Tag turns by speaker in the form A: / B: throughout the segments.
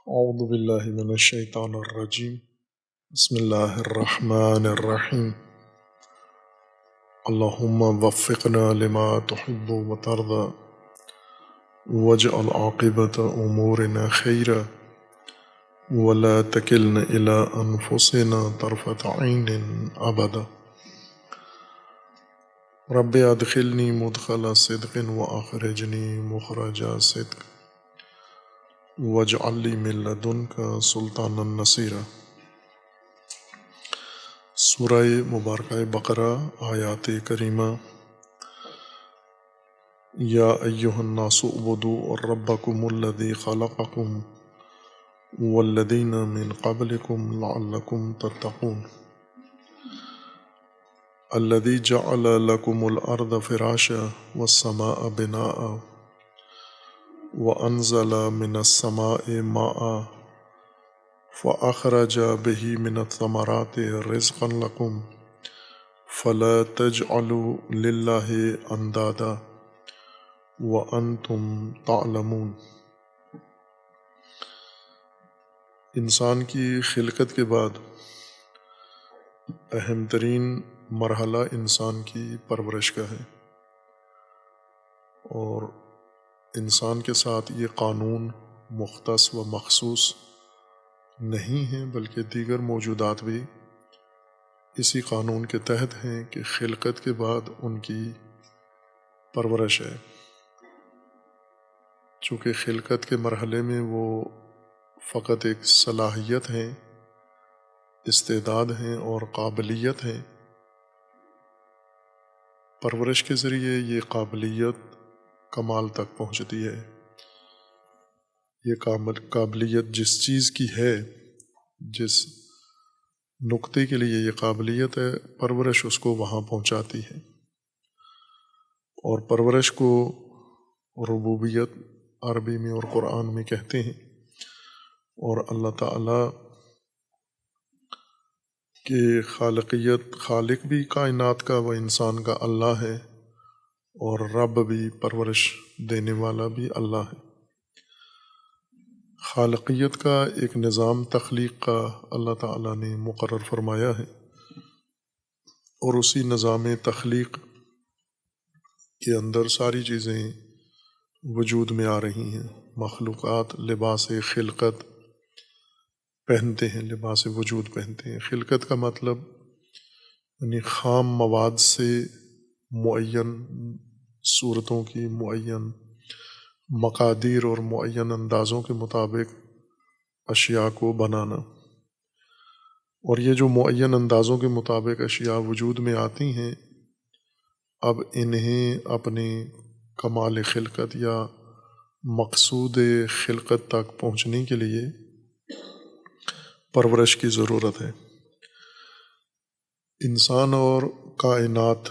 A: اعوذ باللہ من الشیطان الرجیم بسم اللہ الرحمن الرحیم اللہم وفقنا لما تحب وترضى واجعل عاقبۃ امورنا خیرا ولا تکلنا الی انفسنا طرفۃ عین ابدا رب ادخلنی مدخل صدق واخرجنی مخرج صدق واجعل لی من لدنک سلطانا نصیرا۔ سورہ مبارکہ بقرہ آیات کریمہ۔ یا ایہا الناس اعبدوا ربکم الذی خلقکم والذین من قبلکم لعلکم تتقون الذی جعل لکم الارض فراشا والسماء بناء وانزل من السماء ماء فأخرج به من الثمرات رزقا لكم فلا تجعلوا لله اندادا وانتم تعلمون۔ انسان کی خلقت کے بعد اہم ترین مرحلہ انسان کی پرورش کا ہے، اور انسان کے ساتھ یہ قانون مختص و مخصوص نہیں ہیں، بلکہ دیگر موجودات بھی اسی قانون کے تحت ہیں کہ خلقت کے بعد ان کی پرورش ہے۔ چونکہ خلقت کے مرحلے میں وہ فقط ایک صلاحیت ہیں، استعداد ہیں اور قابلیت ہیں، پرورش کے ذریعے یہ قابلیت کمال تک پہنچتی ہے۔ یہ قابلیت جس چیز کی ہے، جس نقطے کے لیے یہ قابلیت ہے، پرورش اس کو وہاں پہنچاتی ہے، اور پرورش کو ربوبیت عربی میں اور قرآن میں کہتے ہیں۔ اور اللہ تعالیٰ کے خالق بھی کائنات کا و انسان کا اللہ ہے، اور رب بھی پرورش دینے والا بھی اللہ ہے۔ خالقیت کا ایک نظام تخلیق کا اللہ تعالیٰ نے مقرر فرمایا ہے، اور اسی نظام تخلیق کے اندر ساری چیزیں وجود میں آ رہی ہیں۔ مخلوقات لباس خلقت پہنتے ہیں، لباس وجود پہنتے ہیں۔ خلقت کا مطلب یعنی خام مواد سے معین صورتوں کی، معین مقادیر اور معین اندازوں کے مطابق اشیاء کو بنانا، اور یہ جو معین اندازوں کے مطابق اشیاء وجود میں آتی ہیں، اب انہیں اپنے کمال خلقت یا مقصود خلقت تک پہنچنے کے لیے پرورش کی ضرورت ہے۔ انسان اور کائنات،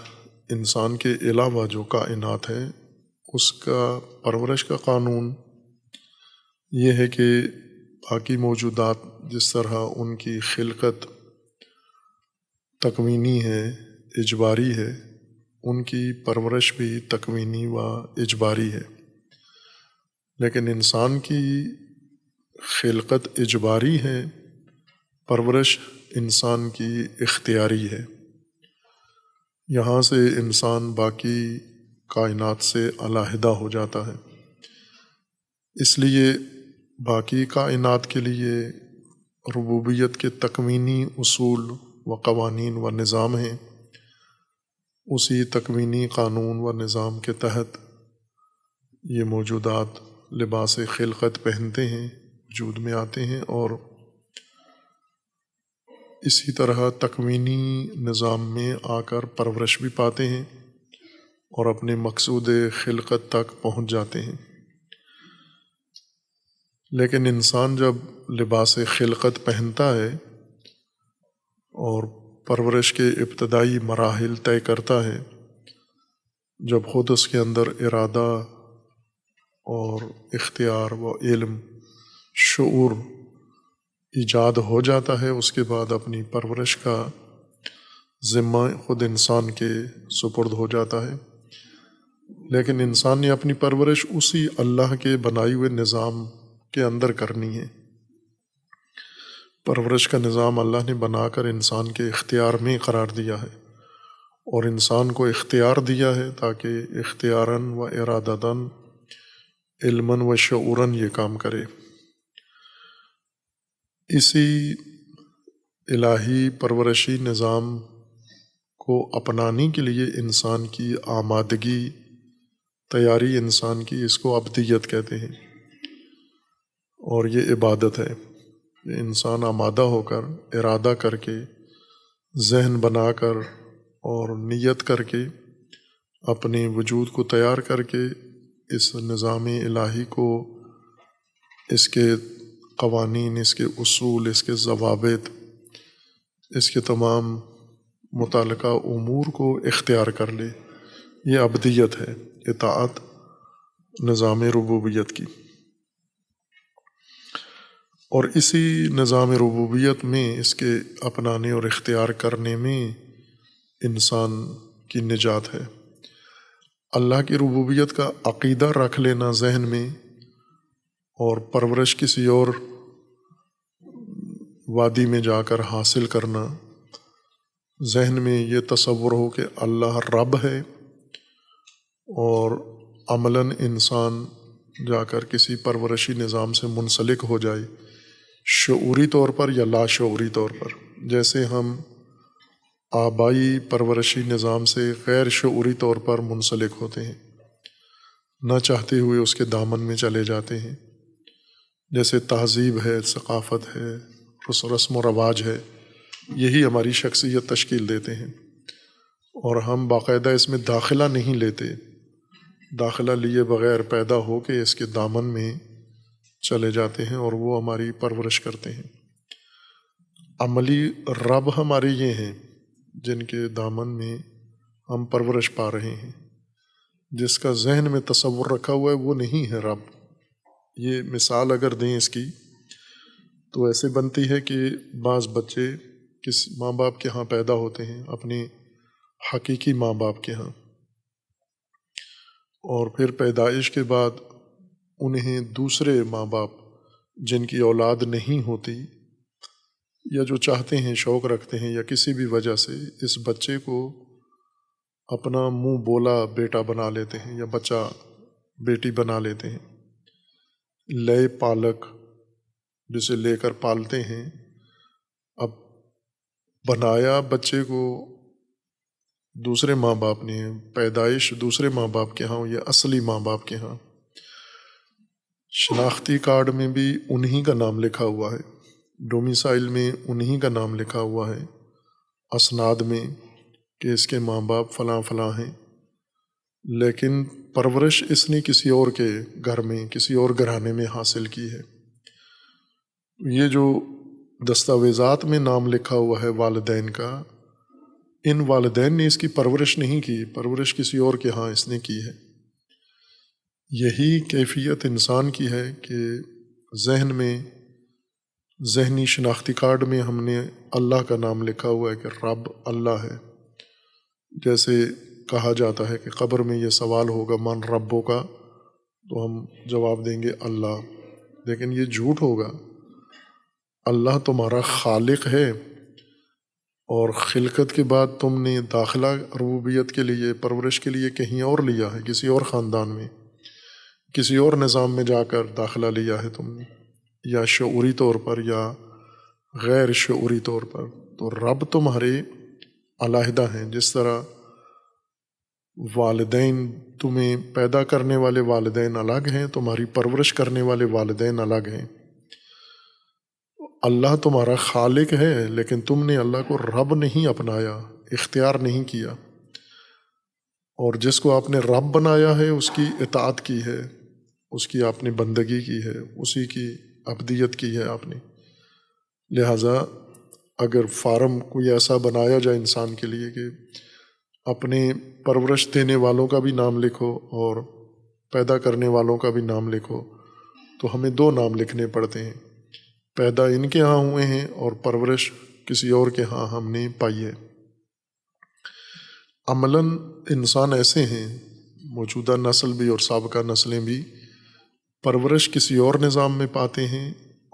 A: انسان کے علاوہ جو کائنات ہے، اس کا پرورش کا قانون یہ ہے کہ باقی موجودات جس طرح ان کی خلقت تکوینی ہے، اجباری ہے، ان کی پرورش بھی تکوینی و اجباری ہے، لیکن انسان کی خلقت اجباری ہے، پرورش انسان کی اختیاری ہے۔ یہاں سے انسان باقی کائنات سے علیحدہ ہو جاتا ہے۔ اس لیے باقی کائنات کے لیے ربوبیت کے تکوینی اصول و قوانین و نظام ہیں۔ اسی تکوینی قانون و نظام کے تحت یہ موجودات لباس خلقت پہنتے ہیں، وجود میں آتے ہیں، اور اسی طرح تکوینی نظام میں آ کر پرورش بھی پاتے ہیں اور اپنے مقصود خلقت تک پہنچ جاتے ہیں۔ لیکن انسان جب لباس خلقت پہنتا ہے اور پرورش کے ابتدائی مراحل طے کرتا ہے، جب خود اس کے اندر ارادہ اور اختیار و علم، شعور ایجاد ہو جاتا ہے، اس کے بعد اپنی پرورش کا ذمہ خود انسان کے سپرد ہو جاتا ہے۔ لیکن انسان نے اپنی پرورش اسی اللہ کے بنائے ہوئے نظام کے اندر کرنی ہے۔ پرورش کا نظام اللہ نے بنا کر انسان کے اختیار میں قرار دیا ہے، اور انسان کو اختیار دیا ہے تاکہ اختیاراً و ارادتاً، علماً و شعوراً یہ کام کرے۔ اسی الہی پرورشی نظام کو اپنانے کے لیے انسان کی آمادگی، تیاری انسان کی، اس کو عبدیت کہتے ہیں، اور یہ عبادت ہے۔ انسان آمادہ ہو کر، ارادہ کر کے، ذہن بنا کر اور نیت کر کے، اپنے وجود کو تیار کر کے اس نظام الہی کو، اس کے قوانین، اس کے اصول، اس کے ضوابط، اس کے تمام متعلقہ امور کو اختیار کر لے۔ یہ عبدیت ہے، اطاعت نظام ربوبیت کی۔ اور اسی نظام ربوبیت میں، اس کے اپنانے اور اختیار کرنے میں انسان کی نجات ہے۔ اللہ کی ربوبیت کا عقیدہ رکھ لینا ذہن میں، اور پرورش کسی اور وادی میں جا کر حاصل کرنا، ذہن میں یہ تصور ہو کہ اللہ رب ہے، اور عملاً انسان جا کر کسی پرورشی نظام سے منسلک ہو جائے، شعوری طور پر یا لاشعوری طور پر۔ جیسے ہم آبائی پرورشی نظام سے غیر شعوری طور پر منسلک ہوتے ہیں، نہ چاہتے ہوئے اس کے دامن میں چلے جاتے ہیں، جیسے تہذیب ہے، ثقافت ہے، رسم و رواج ہے، یہی ہماری شخصیت تشکیل دیتے ہیں، اور ہم باقاعدہ اس میں داخلہ نہیں لیتے، داخلہ لیے بغیر پیدا ہو کے اس کے دامن میں چلے جاتے ہیں، اور وہ ہماری پرورش کرتے ہیں۔ عملی رب ہمارے یہ ہیں جن کے دامن میں ہم پرورش پا رہے ہیں۔ جس کا ذہن میں تصور رکھا ہوا ہے وہ نہیں ہے رب۔ یہ مثال اگر دیں اس کی تو ایسے بنتی ہے کہ بعض بچے کس ماں باپ کے ہاں پیدا ہوتے ہیں، اپنے حقیقی ماں باپ کے ہاں، اور پھر پیدائش کے بعد انہیں دوسرے ماں باپ جن کی اولاد نہیں ہوتی، یا جو چاہتے ہیں، شوق رکھتے ہیں، یا کسی بھی وجہ سے اس بچے کو اپنا منہ بولا بیٹا بنا لیتے ہیں، یا بچہ بیٹی بنا لیتے ہیں۔ لے پالک جسے لے کر پالتے ہیں، اب بنایا بچے کو دوسرے ماں باپ نے، پیدائش دوسرے ماں باپ کے ہاں یا اصلی ماں باپ کے ہاں۔ شناختی کارڈ میں بھی انہی کا نام لکھا ہوا ہے، ڈومیسائل میں انہی کا نام لکھا ہوا ہے، اسناد میں کہ اس کے ماں باپ فلاں فلاں ہیں، لیکن پرورش اس نے کسی اور کے گھر میں، کسی اور گھرانے میں حاصل کی ہے۔ یہ جو دستاویزات میں نام لکھا ہوا ہے والدین کا، ان والدین نے اس کی پرورش نہیں کی، پرورش کسی اور کے ہاں اس نے کی ہے۔ یہی کیفیت انسان کی ہے کہ ذہن میں، ذہنی شناختی کارڈ میں ہم نے اللہ کا نام لکھا ہوا ہے کہ رب اللہ ہے۔ جیسے کہا جاتا ہے کہ قبر میں یہ سوال ہوگا من ربوں کا، تو ہم جواب دیں گے اللہ، لیکن یہ جھوٹ ہوگا۔ اللہ تمہارا خالق ہے، اور خلقت کے بعد تم نے داخلہ ربوبیت کے لیے، پرورش کے لیے کہیں اور لیا ہے، کسی اور خاندان میں، کسی اور نظام میں جا کر داخلہ لیا ہے تم نے، یا شعوری طور پر یا غیر شعوری طور پر۔ تو رب تمہارے علیحدہ ہیں، جس طرح والدین، تمہیں پیدا کرنے والے والدین الگ ہیں، تمہاری پرورش کرنے والے والدین الگ ہیں۔ اللہ تمہارا خالق ہے، لیکن تم نے اللہ کو رب نہیں اپنایا، اختیار نہیں کیا، اور جس کو آپ نے رب بنایا ہے اس کی اطاعت کی ہے، اس کی آپ نے بندگی کی ہے، اسی کی عبدیت کی ہے آپ نے۔ لہٰذا اگر فارم کوئی ایسا بنایا جائے انسان کے لیے کہ اپنے پرورش دینے والوں کا بھی نام لکھو اور پیدا کرنے والوں کا بھی نام لکھو، تو ہمیں دو نام لکھنے پڑتے ہیں، پیدا ان کے ہاں ہوئے ہیں اور پرورش کسی اور کے ہاں ہم نے پائی ہے۔ عملاً انسان ایسے ہیں، موجودہ نسل بھی اور سابقہ نسلیں بھی، پرورش کسی اور نظام میں پاتے ہیں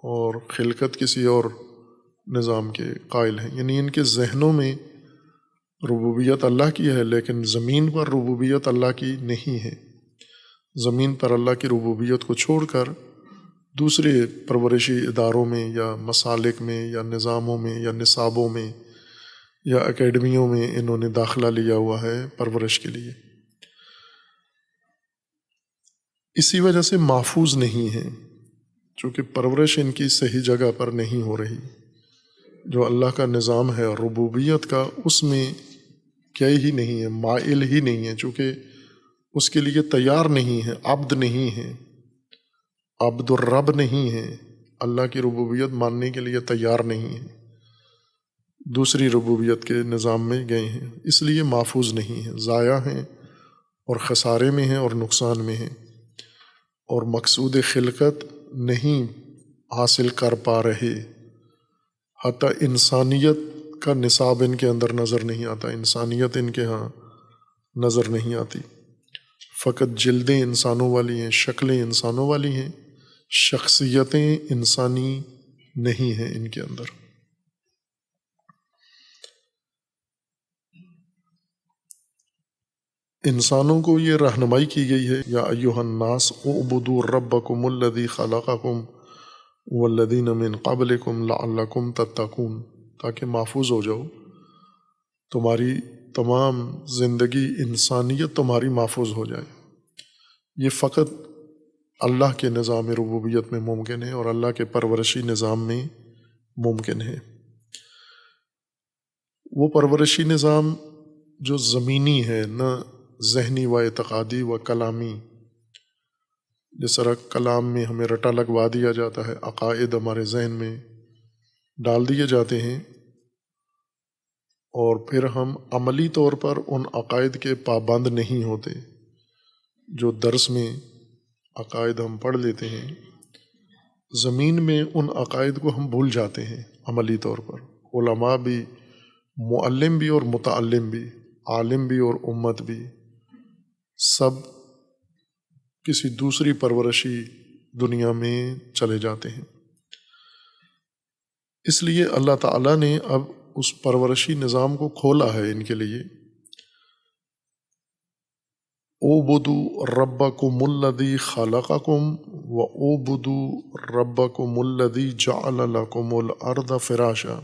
A: اور خلقت کسی اور نظام کے قائل ہیں، یعنی ان کے ذہنوں میں ربوبیت اللہ کی ہے لیکن زمین پر ربوبیت اللہ کی نہیں ہے۔ زمین پر اللہ کی ربوبیت کو چھوڑ کر دوسرے پرورشی اداروں میں یا مسالک میں یا نظاموں میں یا نصابوں میں یا اکیڈمیوں میں انہوں نے داخلہ لیا ہوا ہے پرورش کے لیے، اسی وجہ سے محفوظ نہیں ہے، چونکہ پرورش ان کی صحیح جگہ پر نہیں ہو رہی۔ جو اللہ کا نظام ہے ربوبیت کا، اس میں کیا ہی نہیں ہے، مائل ہی نہیں ہے، چونکہ اس کے لیے تیار نہیں ہے، عبد نہیں ہے، عبد الرب نہیں ہے، اللہ کی ربوبیت ماننے کے لیے تیار نہیں ہے، دوسری ربوبیت کے نظام میں گئے ہیں، اس لیے محفوظ نہیں ہے، ضائع ہیں اور خسارے میں ہیں اور نقصان میں ہیں، اور مقصود خلقت نہیں حاصل کر پا رہے، حتیٰ انسانیت کا نصاب ان کے اندر نظر نہیں آتا، انسانیت ان کے ہاں نظر نہیں آتی، فقط جلدیں انسانوں والی ہیں، شکلیں انسانوں والی ہیں، شخصیتیں انسانی نہیں ہیں ان کے اندر۔ انسانوں کو یہ رہنمائی کی گئی ہے، یا ایھا الناس اعبدوا ربکم الذی خلقکم والذین من قبلکم لعلکم تتقون، تاکہ محفوظ ہو جاؤ، تمہاری تمام زندگی انسانیت تمہاری محفوظ ہو جائے۔ یہ فقط اللہ کے نظام ربوبیت میں ممکن ہے اور اللہ کے پرورشی نظام میں ممکن ہے۔ وہ پرورشی نظام جو زمینی ہے، نہ ذہنی و اعتقادی و کلامی، جس طرح کلام میں ہمیں رٹا لگوا دیا جاتا ہے، عقائد ہمارے ذہن میں ڈال دیے جاتے ہیں اور پھر ہم عملی طور پر ان عقائد کے پابند نہیں ہوتے۔ جو درس میں عقائد ہم پڑھ لیتے ہیں، زمین میں ان عقائد کو ہم بھول جاتے ہیں عملی طور پر۔ علماء بھی، معلم بھی اور متعلم بھی، عالم بھی اور امت بھی، سب کسی دوسری پرورشی دنیا میں چلے جاتے ہیں۔ اس لیے اللہ تعالیٰ نے اب اس پرورشی نظام کو کھولا ہے ان کے لیے۔ اعبدوا ربکم الذی خلقکم واعبدوا ربکم الذی جعل لکم الارض فراشا،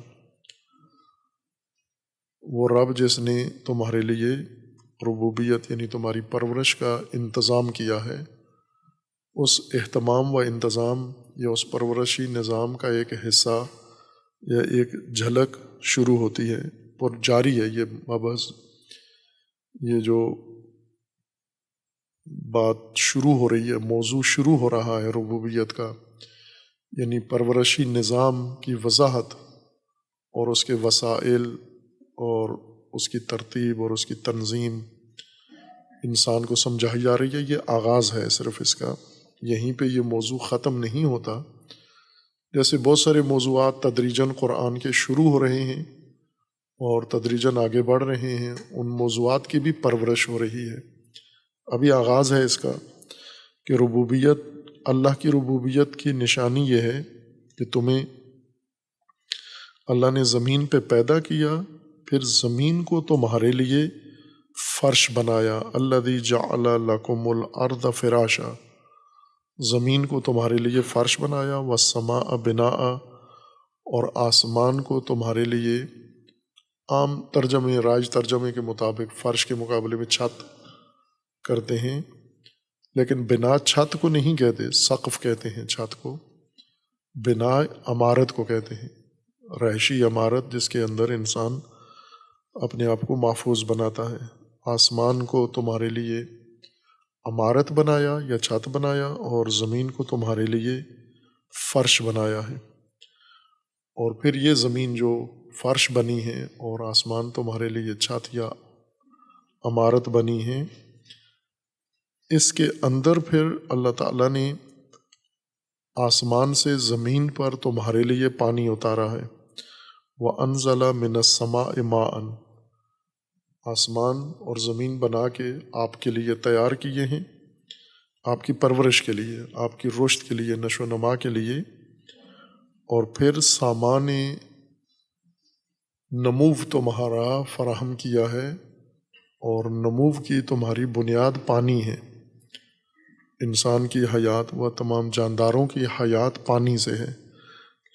A: وہ رب جس نے تمہارے لیے ربوبیت یعنی تمہاری پرورش کا انتظام کیا ہے۔ اس اہتمام و انتظام یا اس پرورشی نظام کا ایک حصہ یا ایک جھلک شروع ہوتی ہے اور جاری ہے۔ یہ مبحث، یہ جو بات شروع ہو رہی ہے، موضوع شروع ہو رہا ہے ربوبیت کا، یعنی پرورشی نظام کی وضاحت اور اس کے وسائل اور اس کی ترتیب اور اس کی تنظیم انسان کو سمجھائی جا رہی ہے۔ یہ آغاز ہے صرف اس کا، یہیں پہ یہ موضوع ختم نہیں ہوتا۔ جیسے بہت سارے موضوعات تدریجاً قرآن کے شروع ہو رہے ہیں اور تدریجاً آگے بڑھ رہے ہیں، ان موضوعات کی بھی پرورش ہو رہی ہے۔ ابھی آغاز ہے اس کا کہ ربوبیت، اللہ کی ربوبیت کی نشانی یہ ہے کہ تمہیں اللہ نے زمین پہ پیدا کیا، پھر زمین کو تمہارے لیے فرش بنایا۔ الذی جعل لکم الارض فراشا، زمین کو تمہارے لیے فرش بنایا، والسماء بناء، اور آسمان کو تمہارے لیے، عام ترجمے، رائج ترجمے کے مطابق فرش کے مقابلے میں چھت کرتے ہیں، لیکن بنا چھت کو نہیں کہتے، سقف کہتے ہیں چھت کو، بنا عمارت کو کہتے ہیں، رہائشی عمارت جس کے اندر انسان اپنے آپ کو محفوظ بناتا ہے۔ آسمان کو تمہارے لیے عمارت بنایا یا چھت بنایا، اور زمین کو تمہارے لیے فرش بنایا ہے۔ اور پھر یہ زمین جو فرش بنی ہے اور آسمان تمہارے لیے چھت یا عمارت بنی ہے، اس کے اندر پھر اللہ تعالیٰ نے آسمان سے زمین پر تمہارے لیے پانی اتارا ہے۔ وَأَنزَلَ مِنَ السَّمَاءِ مَاءً، آسمان اور زمین بنا کے آپ کے لیے تیار کیے ہیں، آپ کی پرورش کے لیے، آپ کی رشد کے لیے، نشو و نما کے لیے۔ اور پھر سامان نمو تمہارا فراہم کیا ہے، اور نمو کی تمہاری بنیاد پانی ہے۔ انسان کی حیات و تمام جانداروں کی حیات پانی سے ہے،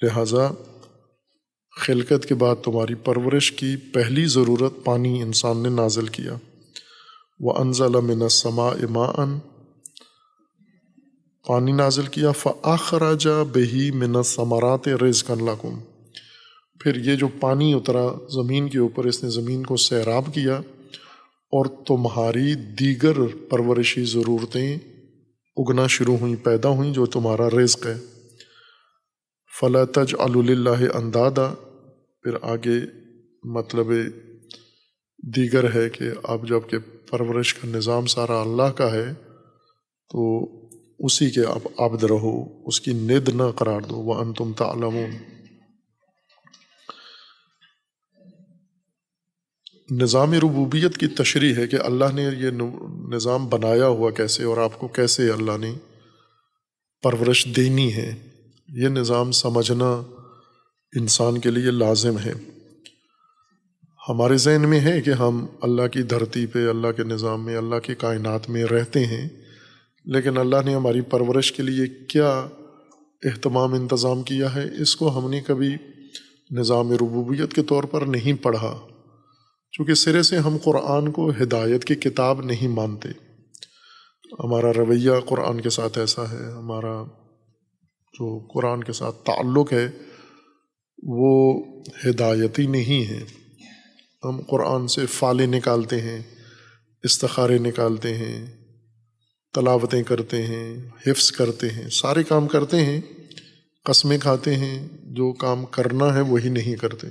A: لہٰذا خلقت کے بعد تمہاری پرورش کی پہلی ضرورت پانی انسان نے نازل کیا۔ وَأَنزَلَ مِنَ السَّمَاءِ مَاءً، پانی نازل کیا، فَأَخْرَجَ بِهِ مِنَ الثَّمَرَاتِ رِزْقًا لَكُمْ، پھر یہ جو پانی اترا زمین کے اوپر، اس نے زمین کو سیراب کیا اور تمہاری دیگر پرورشی ضرورتیں اگنا شروع ہوئیں، پیدا ہوئیں، جو تمہارا رزق ہے۔ فَلَا تَجْعَلُوا لِلَّهِ أَنْدَادًا، پھر آگے مطلب دیگر ہے کہ اب جب کہ پرورش کا نظام سارا اللہ کا ہے تو اسی کے اب عبد رہو، اس کی ند نہ قرار دو۔ وَأَنْتُمْ تَعْلَمُونَ، نظام ربوبیت کی تشریح ہے کہ اللہ نے یہ نظام بنایا ہوا کیسے، اور آپ کو کیسے اللہ نے پرورش دینی ہے، یہ نظام سمجھنا انسان کے لیے لازم ہے۔ ہمارے ذہن میں ہے کہ ہم اللہ کی دھرتی پہ، اللہ کے نظام میں، اللہ کی کائنات میں رہتے ہیں، لیکن اللہ نے ہماری پرورش کے لیے کیا اہتمام انتظام کیا ہے، اس کو ہم نے کبھی نظام ربوبیت کے طور پر نہیں پڑھا، چونکہ سرے سے ہم قرآن کو ہدایت کی کتاب نہیں مانتے۔ ہمارا رویہ قرآن کے ساتھ ایسا ہے، ہمارا جو قرآن کے ساتھ تعلق ہے وہ ہدایتی نہیں ہے۔ ہم قرآن سے فالے نکالتے ہیں، استخارے نکالتے ہیں، تلاوتیں کرتے ہیں، حفظ کرتے ہیں، سارے کام کرتے ہیں، قسمیں کھاتے ہیں، جو کام کرنا ہے وہی نہیں کرتے،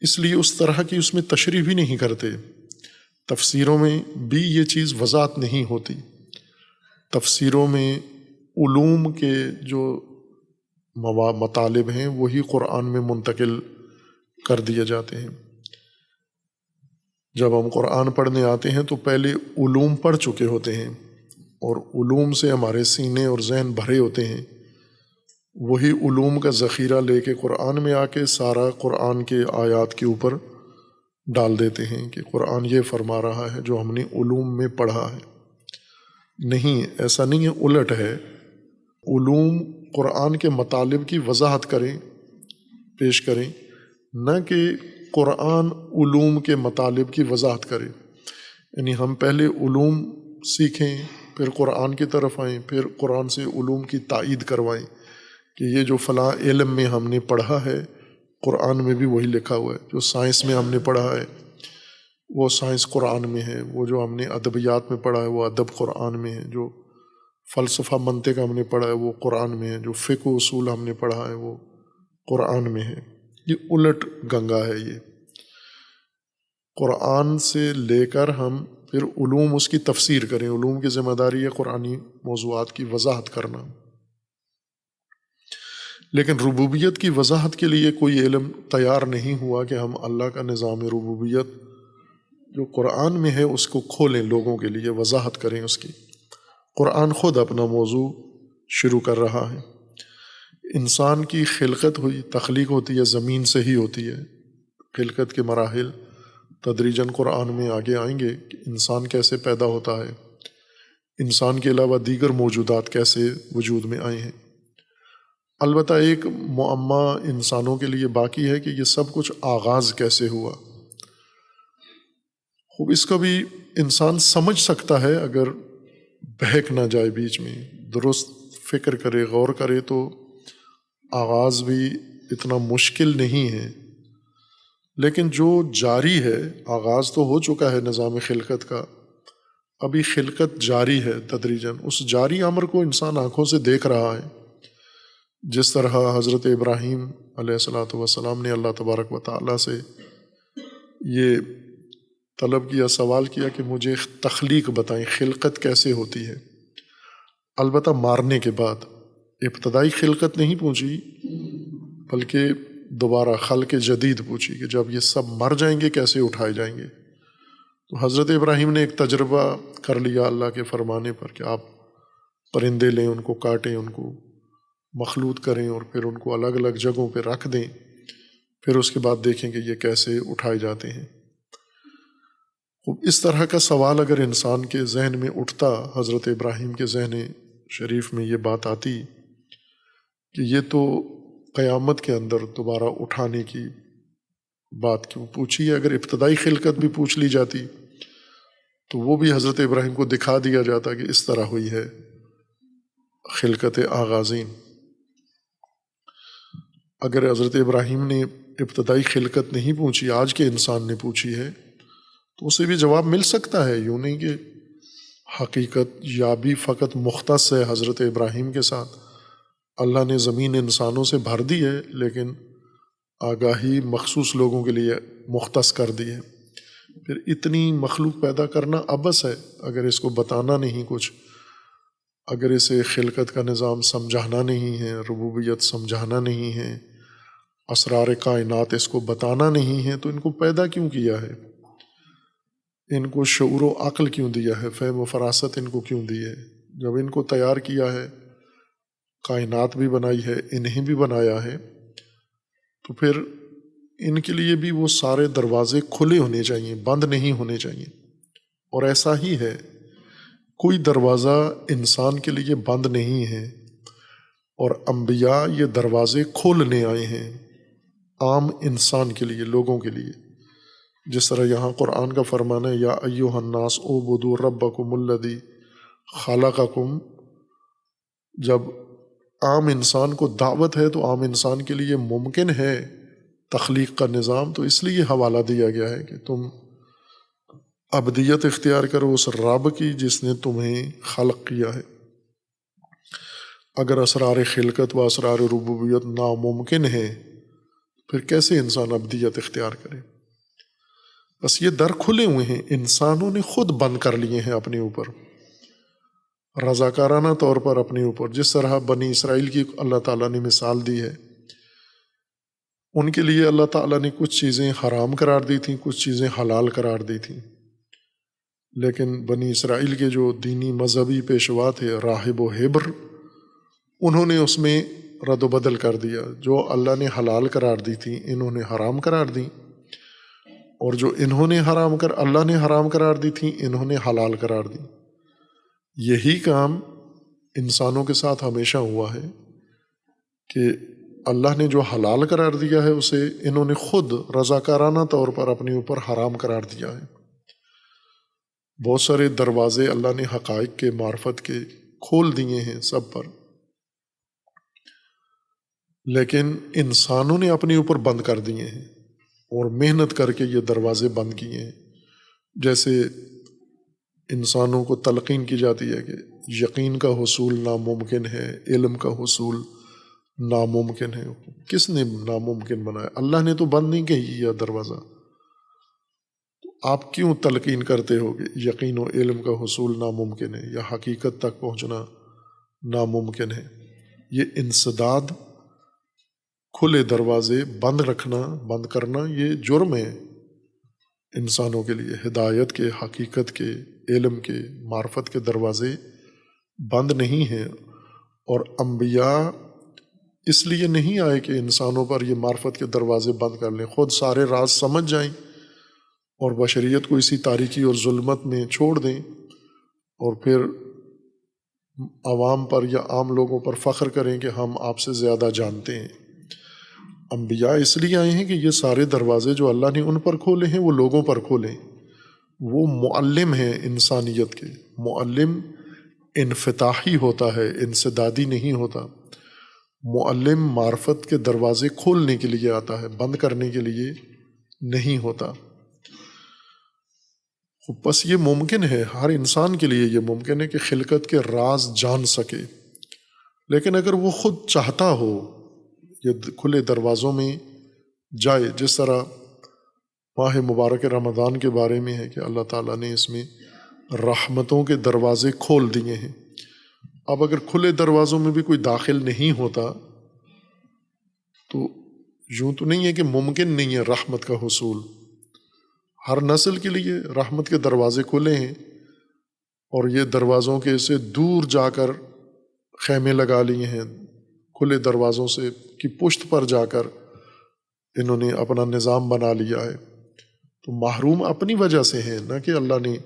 A: اس لیے اس طرح کی اس میں تشریح بھی نہیں کرتے۔ تفسیروں میں بھی یہ چیز وضاحت نہیں ہوتی، تفسیروں میں علوم کے جو مطالب ہیں وہی قرآن میں منتقل کر دیے جاتے ہیں۔ جب ہم قرآن پڑھنے آتے ہیں تو پہلے علوم پڑھ چکے ہوتے ہیں، اور علوم سے ہمارے سینے اور ذہن بھرے ہوتے ہیں، وہی علوم کا ذخیرہ لے کے قرآن میں آ کے سارا قرآن کے آیات کے اوپر ڈال دیتے ہیں کہ قرآن یہ فرما رہا ہے جو ہم نے علوم میں پڑھا ہے۔ نہیں، ایسا نہیں ہے، الٹ ہے۔ علوم قرآن کے مطالب کی وضاحت کریں، پیش کریں، نہ کہ قرآن علوم کے مطالب کی وضاحت کرے۔ یعنی ہم پہلے علوم سیکھیں، پھر قرآن کی طرف آئیں، پھر قرآن سے علوم کی تائید کروائیں کہ یہ جو فلاں علم میں ہم نے پڑھا ہے قرآن میں بھی وہی لکھا ہوا ہے، جو سائنس میں ہم نے پڑھا ہے وہ سائنس قرآن میں ہے، وہ جو ہم نے ادبیات میں پڑھا ہے وہ ادب قرآن میں ہے، جو فلسفہ منطق ہم نے پڑھا ہے وہ قرآن میں ہے، جو فقہ و اصول ہم نے پڑھا ہے وہ قرآن میں ہے۔ یہ الٹ گنگا ہے۔ یہ قرآن سے لے کر ہم پھر علوم اس کی تفسیر کریں، علوم کی ذمہ داری ہے قرآنی موضوعات کی وضاحت کرنا، لیکن ربوبیت کی وضاحت کے لیے کوئی علم تیار نہیں ہوا کہ ہم اللہ کا نظام ربوبیت جو قرآن میں ہے اس کو کھولیں، لوگوں کے لیے وضاحت کریں اس کی۔ قرآن خود اپنا موضوع شروع کر رہا ہے۔ انسان کی خلقت ہوئی، تخلیق ہوتی ہے زمین سے ہی ہوتی ہے۔ خلقت کے مراحل تدریجاً قرآن میں آگے آئیں گے کہ انسان کیسے پیدا ہوتا ہے، انسان کے علاوہ دیگر موجودات کیسے وجود میں آئے ہیں۔ البتہ ایک معمہ انسانوں کے لیے باقی ہے کہ یہ سب کچھ آغاز کیسے ہوا۔ خوب اس کو بھی انسان سمجھ سکتا ہے اگر بہک نہ جائے بیچ میں، درست فکر کرے، غور کرے، تو آغاز بھی اتنا مشکل نہیں ہے۔ لیکن جو جاری ہے، آغاز تو ہو چکا ہے نظام خلقت کا، ابھی خلقت جاری ہے تدریجاً، اس جاری امر کو انسان آنکھوں سے دیکھ رہا ہے۔ جس طرح حضرت ابراہیم علیہ الصلاۃ والسلام نے اللہ تبارک و تعالیٰ سے یہ طلب کیا، سوال کیا کہ مجھے تخلیق بتائیں، خلقت کیسے ہوتی ہے۔ البتہ مارنے کے بعد ابتدائی خلقت نہیں پوچھی، بلکہ دوبارہ خلق جدید پوچھی کہ جب یہ سب مر جائیں گے کیسے اٹھائے جائیں گے۔ تو حضرت ابراہیم نے ایک تجربہ کر لیا اللہ کے فرمانے پر کہ آپ پرندے لیں، ان کو کاٹیں، ان کو مخلوط کریں اور پھر ان کو الگ الگ جگہوں پہ رکھ دیں، پھر اس کے بعد دیکھیں کہ یہ کیسے اٹھائے جاتے ہیں۔ اس طرح کا سوال اگر انسان کے ذہن میں اٹھتا، حضرت ابراہیم کے ذہن شریف میں یہ بات آتی کہ یہ تو قیامت کے اندر دوبارہ اٹھانے کی بات کیوں پوچھی ہے؟ اگر ابتدائی خلقت بھی پوچھ لی جاتی تو وہ بھی حضرت ابراہیم کو دکھا دیا جاتا کہ اس طرح ہوئی ہے خلقت آغازین۔ اگر حضرت ابراہیم نے ابتدائی خلقت نہیں پوچھی، آج کے انسان نے پوچھی ہے، تو اسے بھی جواب مل سکتا ہے۔ یوں نہیں کہ حقیقت یا بھی فقط مختص ہے حضرت ابراہیم کے ساتھ، اللہ نے زمین انسانوں سے بھر دی ہے، لیکن آگاہی مخصوص لوگوں کے لیے مختص کر دی ہے۔ پھر اتنی مخلوق پیدا کرنا عبث ہے اگر اس کو بتانا نہیں کچھ، اگر اسے خلقت کا نظام سمجھانا نہیں ہے، ربوبیت سمجھانا نہیں ہے، اسرار کائنات اس کو بتانا نہیں ہے، تو ان کو پیدا کیوں کیا ہے؟ ان کو شعور و عقل کیوں دیا ہے؟ فہم و فراست ان کو کیوں دی ہے؟ جب ان کو تیار کیا ہے، کائنات بھی بنائی ہے، انہیں بھی بنایا ہے، تو پھر ان کے لیے بھی وہ سارے دروازے کھلے ہونے چاہیے، بند نہیں ہونے چاہیے۔ اور ایسا ہی ہے، کوئی دروازہ انسان کے لیے بند نہیں ہے، اور انبیاء یہ دروازے کھولنے آئے ہیں عام انسان کے لیے، لوگوں کے لیے۔ جس طرح یہاں قرآن کا فرمان ہے، یا ایھا الناس اعبدوا ربکم الذی خلقکم، جب عام انسان کو دعوت ہے تو عام انسان کے لیے ممکن ہے تخلیق کا نظام، تو اس لیے حوالہ دیا گیا ہے کہ تم ابدیت اختیار کرو اس رب کی جس نے تمہیں خلق کیا ہے۔ اگر اسرار خلقت و اسرار ربوبیت ناممکن ہے، پھر کیسے انسان ابدیت اختیار کرے؟ بس یہ در کھلے ہوئے ہیں، انسانوں نے خود بند کر لیے ہیں اپنے اوپر، رضاکارانہ طور پر اپنے اوپر۔ جس طرح بنی اسرائیل کی اللہ تعالیٰ نے مثال دی ہے، ان کے لیے اللہ تعالیٰ نے کچھ چیزیں حرام قرار دی تھیں، کچھ چیزیں حلال قرار دی تھیں، لیکن بنی اسرائیل کے جو دینی مذہبی پیشوا تھے، راہب و ہبر، انہوں نے اس میں رد و بدل کر دیا۔ جو اللہ نے حلال قرار دی تھیں انہوں نے حرام قرار دی، اور جو اللہ نے حرام قرار دی تھیں انہوں نے حلال قرار دی۔ یہی کام انسانوں کے ساتھ ہمیشہ ہوا ہے کہ اللہ نے جو حلال قرار دیا ہے اسے انہوں نے خود رضاکارانہ طور پر اپنے اوپر حرام قرار دیا ہے۔ بہت سارے دروازے اللہ نے حقائق کے، معرفت کے کھول دیے ہیں سب پر، لیکن انسانوں نے اپنے اوپر بند کر دیے ہیں اور محنت کر کے یہ دروازے بند کیے ہیں۔ جیسے انسانوں کو تلقین کی جاتی ہے کہ یقین کا حصول ناممکن ہے، علم کا حصول ناممکن ہے۔ کس نے ناممکن بنایا؟ اللہ نے تو بند نہیں کیا دروازہ، تو آپ کیوں تلقین کرتے ہو کہ یقین و علم کا حصول ناممکن ہے یا حقیقت تک پہنچنا ناممکن ہے؟ یہ انسداد، کھلے دروازے بند رکھنا، بند کرنا، یہ جرم ہے انسانوں کے لیے۔ ہدایت کے، حقیقت کے، علم کے، معرفت کے دروازے بند نہیں ہیں، اور انبیاء اس لیے نہیں آئے کہ انسانوں پر یہ معرفت کے دروازے بند کر لیں، خود سارے راز سمجھ جائیں اور بشریت کو اسی تاریکی اور ظلمت میں چھوڑ دیں، اور پھر عوام پر یا عام لوگوں پر فخر کریں کہ ہم آپ سے زیادہ جانتے ہیں۔ انبیاء اس لیے آئے ہیں کہ یہ سارے دروازے جو اللہ نے ان پر کھولے ہیں وہ لوگوں پر کھولیں۔ وہ معلم ہیں انسانیت کے۔ معلم انفتاحی ہوتا ہے، انسدادی نہیں ہوتا۔ معلم معرفت کے دروازے کھولنے کے لیے آتا ہے، بند کرنے کے لیے نہیں ہوتا۔ بس یہ ممکن ہے، ہر انسان کے لیے یہ ممکن ہے کہ خلقت کے راز جان سکے، لیکن اگر وہ خود چاہتا ہو یہ کھلے دروازوں میں جائے، جس طرح ماہ مبارک رمضان کے بارے میں ہے کہ اللہ تعالیٰ نے اس میں رحمتوں کے دروازے کھول دیے ہیں۔ اب اگر کھلے دروازوں میں بھی کوئی داخل نہیں ہوتا تو یوں تو نہیں ہے کہ ممکن نہیں ہے رحمت کا حصول۔ ہر نسل کے لیے رحمت کے دروازے کھلے ہیں، اور یہ دروازوں کے سے دور جا کر خیمے لگا لیے ہیں، کھلے دروازوں سے کی پشت پر جا کر انہوں نے اپنا نظام بنا لیا ہے، تو محروم اپنی وجہ سے ہیں، نہ کہ اللہ نے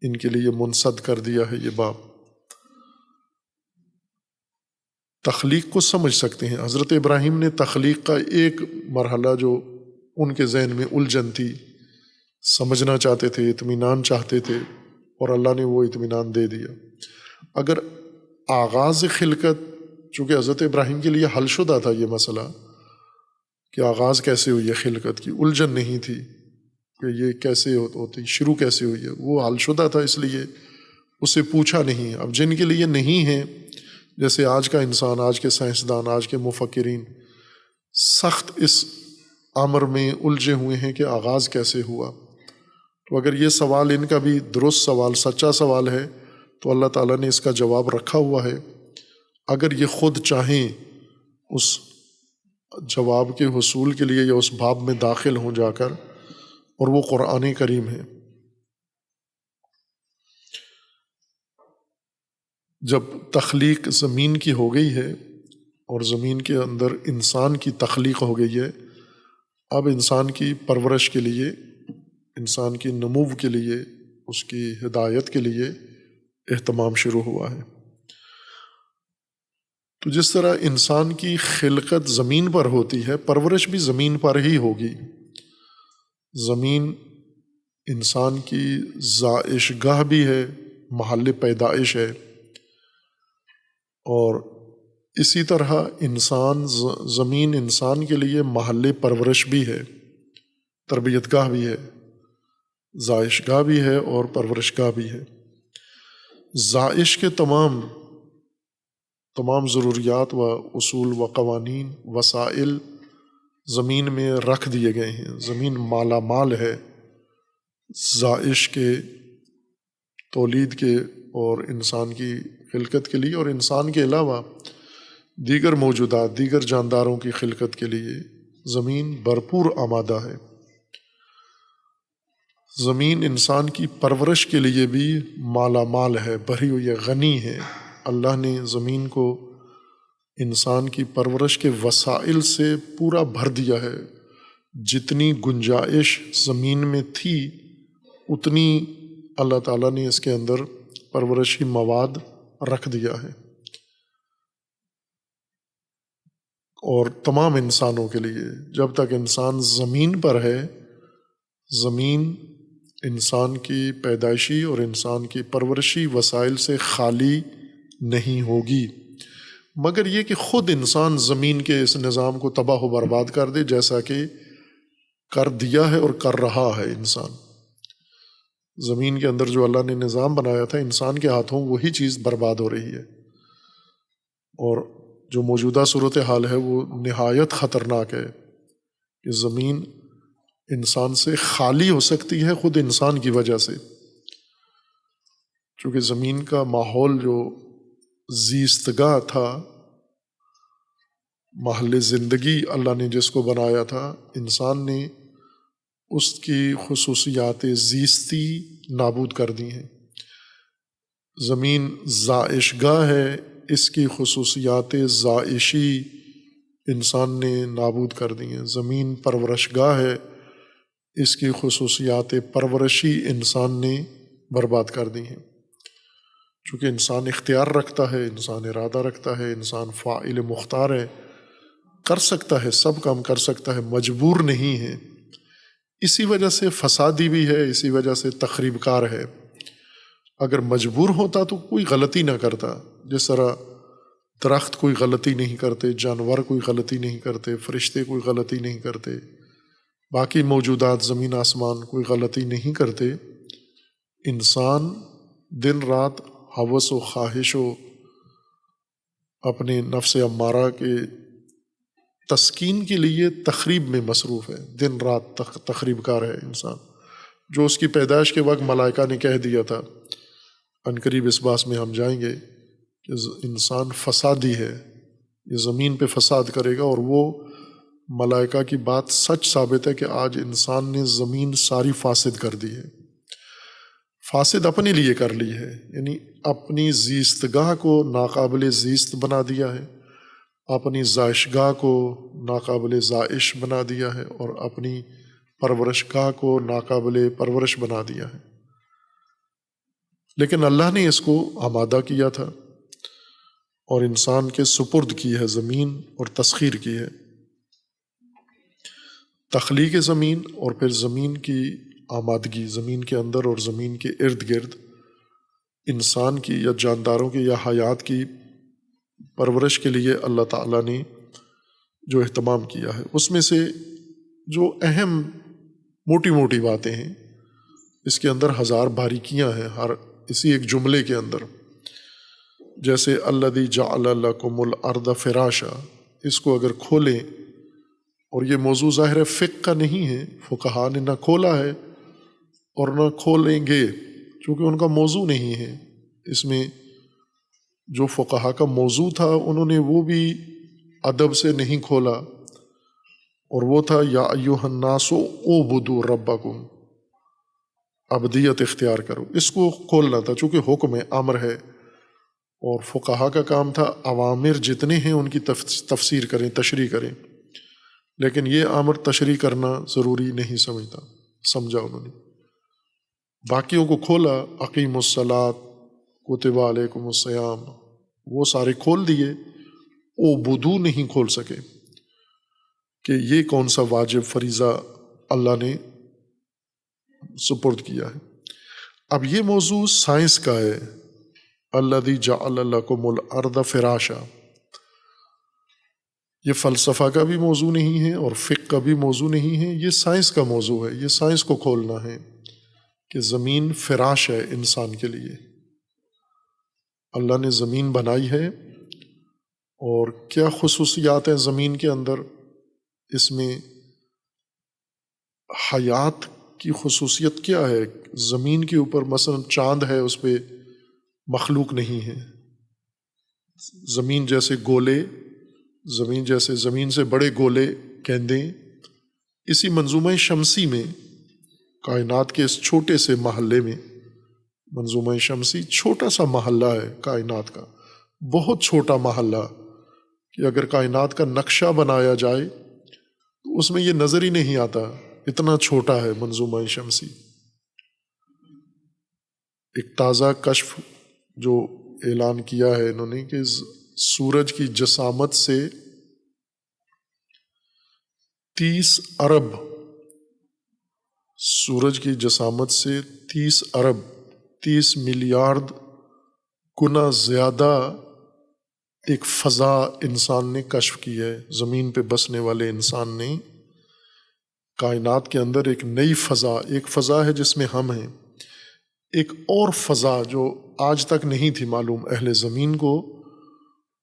A: ان کے لیے منسد کر دیا ہے یہ باب۔ تخلیق کو سمجھ سکتے ہیں۔ حضرت ابراہیم نے تخلیق کا ایک مرحلہ جو ان کے ذہن میں الجھن تھی، سمجھنا چاہتے تھے، اطمینان چاہتے تھے، اور اللہ نے وہ اطمینان دے دیا۔ اگر آغاز خلقت، چونکہ حضرت ابراہیم کے لیے حل شدہ تھا یہ مسئلہ کہ آغاز کیسے ہوئی ہے خلقت کی، الجھن نہیں تھی کہ یہ کیسے ہوتی، شروع کیسے ہوئی ہے، وہ حل شدہ تھا، اس لیے اسے پوچھا نہیں۔ اب جن کے لیے نہیں ہے، جیسے آج کا انسان، آج کے سائنسدان، آج کے مفکرین سخت اس امر میں الجھے ہوئے ہیں کہ آغاز کیسے ہوا، تو اگر یہ سوال ان کا بھی درست سوال، سچا سوال ہے، تو اللہ تعالیٰ نے اس کا جواب رکھا ہوا ہے۔ اگر یہ خود چاہیں اس جواب کے حصول کے لیے یا اس باب میں داخل ہوں جا کر، اور وہ قرآن کریم ہے۔ جب تخلیق زمین کی ہو گئی ہے اور زمین کے اندر انسان کی تخلیق ہو گئی ہے، اب انسان کی پرورش کے لیے، انسان کی نمو کے لیے، اس کی ہدایت کے لیے اہتمام شروع ہوا ہے۔ تو جس طرح انسان کی خلقت زمین پر ہوتی ہے، پرورش بھی زمین پر ہی ہوگی۔ زمین انسان کی زائش گاہ بھی ہے، محل پیدائش ہے، اور اسی طرح زمین انسان کے لیے محل پرورش بھی ہے، تربیت گاہ بھی ہے، زائش گاہ بھی ہے اور پرورش گاہ بھی ہے۔ زائش کے تمام ضروریات و اصول و قوانین، وسائل زمین میں رکھ دیے گئے ہیں۔ زمین مالا مال ہے زائش کے، تولید کے اور انسان کی خلقت کے لیے، اور انسان کے علاوہ دیگر موجودات، دیگر جانداروں کی خلقت کے لیے زمین بھرپور آمادہ ہے۔ زمین انسان کی پرورش کے لیے بھی مالا مال ہے، بھری ہوئی غنی ہے۔ اللہ نے زمین کو انسان کی پرورش کے وسائل سے پورا بھر دیا ہے۔ جتنی گنجائش زمین میں تھی، اتنی اللہ تعالیٰ نے اس کے اندر پرورشی مواد رکھ دیا ہے، اور تمام انسانوں کے لیے۔ جب تک انسان زمین پر ہے، زمین انسان کی پیدائشی اور انسان کی پرورشی وسائل سے خالی نہیں ہوگی، مگر یہ کہ خود انسان زمین کے اس نظام کو تباہ و برباد کر دے، جیسا کہ کر دیا ہے اور کر رہا ہے انسان۔ زمین کے اندر جو اللہ نے نظام بنایا تھا، انسان کے ہاتھوں وہی چیز برباد ہو رہی ہے، اور جو موجودہ صورتحال ہے وہ نہایت خطرناک ہے کہ زمین انسان سے خالی ہو سکتی ہے، خود انسان کی وجہ سے۔ چونکہ زمین کا ماحول جو زیستگاہ تھا، محل زندگی اللہ نے جس کو بنایا تھا، انسان نے اس کی خصوصیات زیستی نابود کر دی ہیں۔ زمین زائش گاہ ہے، اس کی خصوصیات زائشی انسان نے نابود کر دی ہیں۔ زمین پرورش گاہ ہے، اس کی خصوصیات پرورشی انسان نے برباد کر دی ہیں۔ چونکہ انسان اختیار رکھتا ہے، انسان ارادہ رکھتا ہے، انسان فاعل مختار ہے، کر سکتا ہے، سب کام کر سکتا ہے، مجبور نہیں ہے۔ اسی وجہ سے فسادی بھی ہے، اسی وجہ سے تخریب کار ہے۔ اگر مجبور ہوتا تو کوئی غلطی نہ کرتا، جس طرح درخت کوئی غلطی نہیں کرتے، جانور کوئی غلطی نہیں کرتے، فرشتے کوئی غلطی نہیں کرتے، باقی موجودات زمین آسمان کوئی غلطی نہیں کرتے۔ انسان دن رات ہوس و خواہش و اپنے نفس امارہ کے تسکین کے لیے تخریب میں مصروف ہے، دن رات تخریب کار ہے انسان۔ جو اس کی پیدائش کے وقت ملائکہ نے کہہ دیا تھا، عنقریب اس باس میں ہم جائیں گے کہ انسان فسادی ہے، یہ زمین پہ فساد کرے گا، اور وہ ملائکہ کی بات سچ ثابت ہے کہ آج انسان نے زمین ساری فاسد کر دی ہے۔ فاسد اپنے لیے کر لی ہے، یعنی اپنی زیستگاہ کو ناقابل زیست بنا دیا ہے، اپنی زائشگاہ کو ناقابل زائش بنا دیا ہے اور اپنی پرورش گاہ کو ناقابل پرورش بنا دیا ہے۔ لیکن اللہ نے اس کو آمادہ کیا تھا اور انسان کے سپرد کی ہے زمین اور تسخیر کی ہے۔ تخلیق زمین اور پھر زمین کی آمادگی، زمین کے اندر اور زمین کے ارد گرد انسان کی یا جانداروں کی یا حیات کی پرورش کے لیے اللہ تعالیٰ نے جو اہتمام کیا ہے، اس میں سے جو اہم موٹی موٹی باتیں ہیں، اس کے اندر ہزار باریکیاں ہیں ہر اسی ایک جملے کے اندر۔ جیسے الذی جعل لکم الارض فراشا، اس کو اگر کھولیں، اور یہ موضوع ظاہر فقہ کا نہیں ہے، فقہا نے نہ کھولا ہے اور نہ کھولیں گے چونکہ ان کا موضوع نہیں ہے۔ اس میں جو فقہا کا موضوع تھا انہوں نے وہ بھی ادب سے نہیں کھولا، اور وہ تھا یا ایھا الناس اعبدوا ربکم، عبدیت اختیار کرو، اس کو کھولنا تھا چونکہ حکم ہے، امر ہے، اور فقہا کا کام تھا اوامر جتنے ہیں ان کی تفسیر کریں، تشریح کریں، لیکن یہ امر تشریح کرنا ضروری نہیں سمجھا انہوں نے، باقیوں کو کھولا، اقیموا الصلاۃ کتب علیکم الصیام، وہ سارے کھول دیے، اعبدوا نہیں کھول سکے کہ یہ کون سا واجب فریضہ اللہ نے سپرد کیا ہے۔ اب یہ موضوع سائنس کا ہے، الذی جعل لکم الارض فراشا، یہ فلسفہ کا بھی موضوع نہیں ہے اور فقہ کا بھی موضوع نہیں ہے، یہ سائنس کا موضوع ہے، یہ سائنس کو کھولنا ہے کہ زمین فراش ہے انسان کے لیے۔ اللہ نے زمین بنائی ہے، اور کیا خصوصیات ہیں زمین کے اندر؟ اس میں حیات کی خصوصیت کیا ہے؟ زمین کے اوپر مثلا چاند ہے، اس پہ مخلوق نہیں ہے۔ زمین جیسے گولے، زمین سے بڑے گولے گیندیں، اسی منظومہ شمسی میں، کائنات کے اس چھوٹے سے محلے میں، منظومہ شمسی چھوٹا سا محلہ ہے کائنات کا، بہت چھوٹا محلہ کہ اگر کائنات کا نقشہ بنایا جائے تو اس میں یہ نظر ہی نہیں آتا، اتنا چھوٹا ہے منظومہ شمسی۔ ایک تازہ کشف جو اعلان کیا ہے انہوں نے کہ سورج کی جسامت سے 30 ارب، سورج کی جسامت سے 30 ارب 30 ملیارڈ گنا زیادہ ایک فضا انسان نے کشف کی ہے۔ زمین پہ بسنے والے انسان نے کائنات کے اندر ایک نئی فضا، ایک فضا ہے جس میں ہم ہیں، ایک اور فضا جو آج تک نہیں تھی معلوم اہل زمین کو،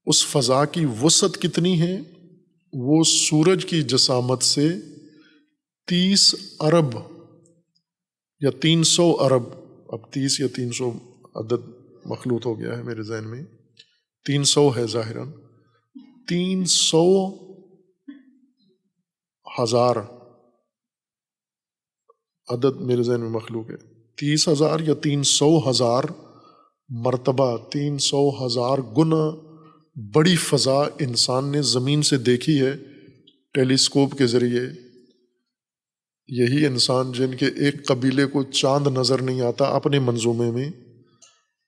A: اس فضا کی وسعت کتنی ہے؟ وہ سورج کی جسامت سے 30 ارب یا 300 ارب، اب 30 یا 300 عدد مخلوط ہو گیا ہے میرے ذہن میں، 300 ہے ظاہراً، 300 ہزار عدد میرے ذہن میں مخلوق ہے، 30,000 یا 300,000 مرتبہ، 300,000 گنا بڑی فضا انسان نے زمین سے دیکھی ہے ٹیلیسکوپ کے ذریعے۔ یہی انسان جن کے ایک قبیلے کو چاند نظر نہیں آتا اپنے منظومے میں،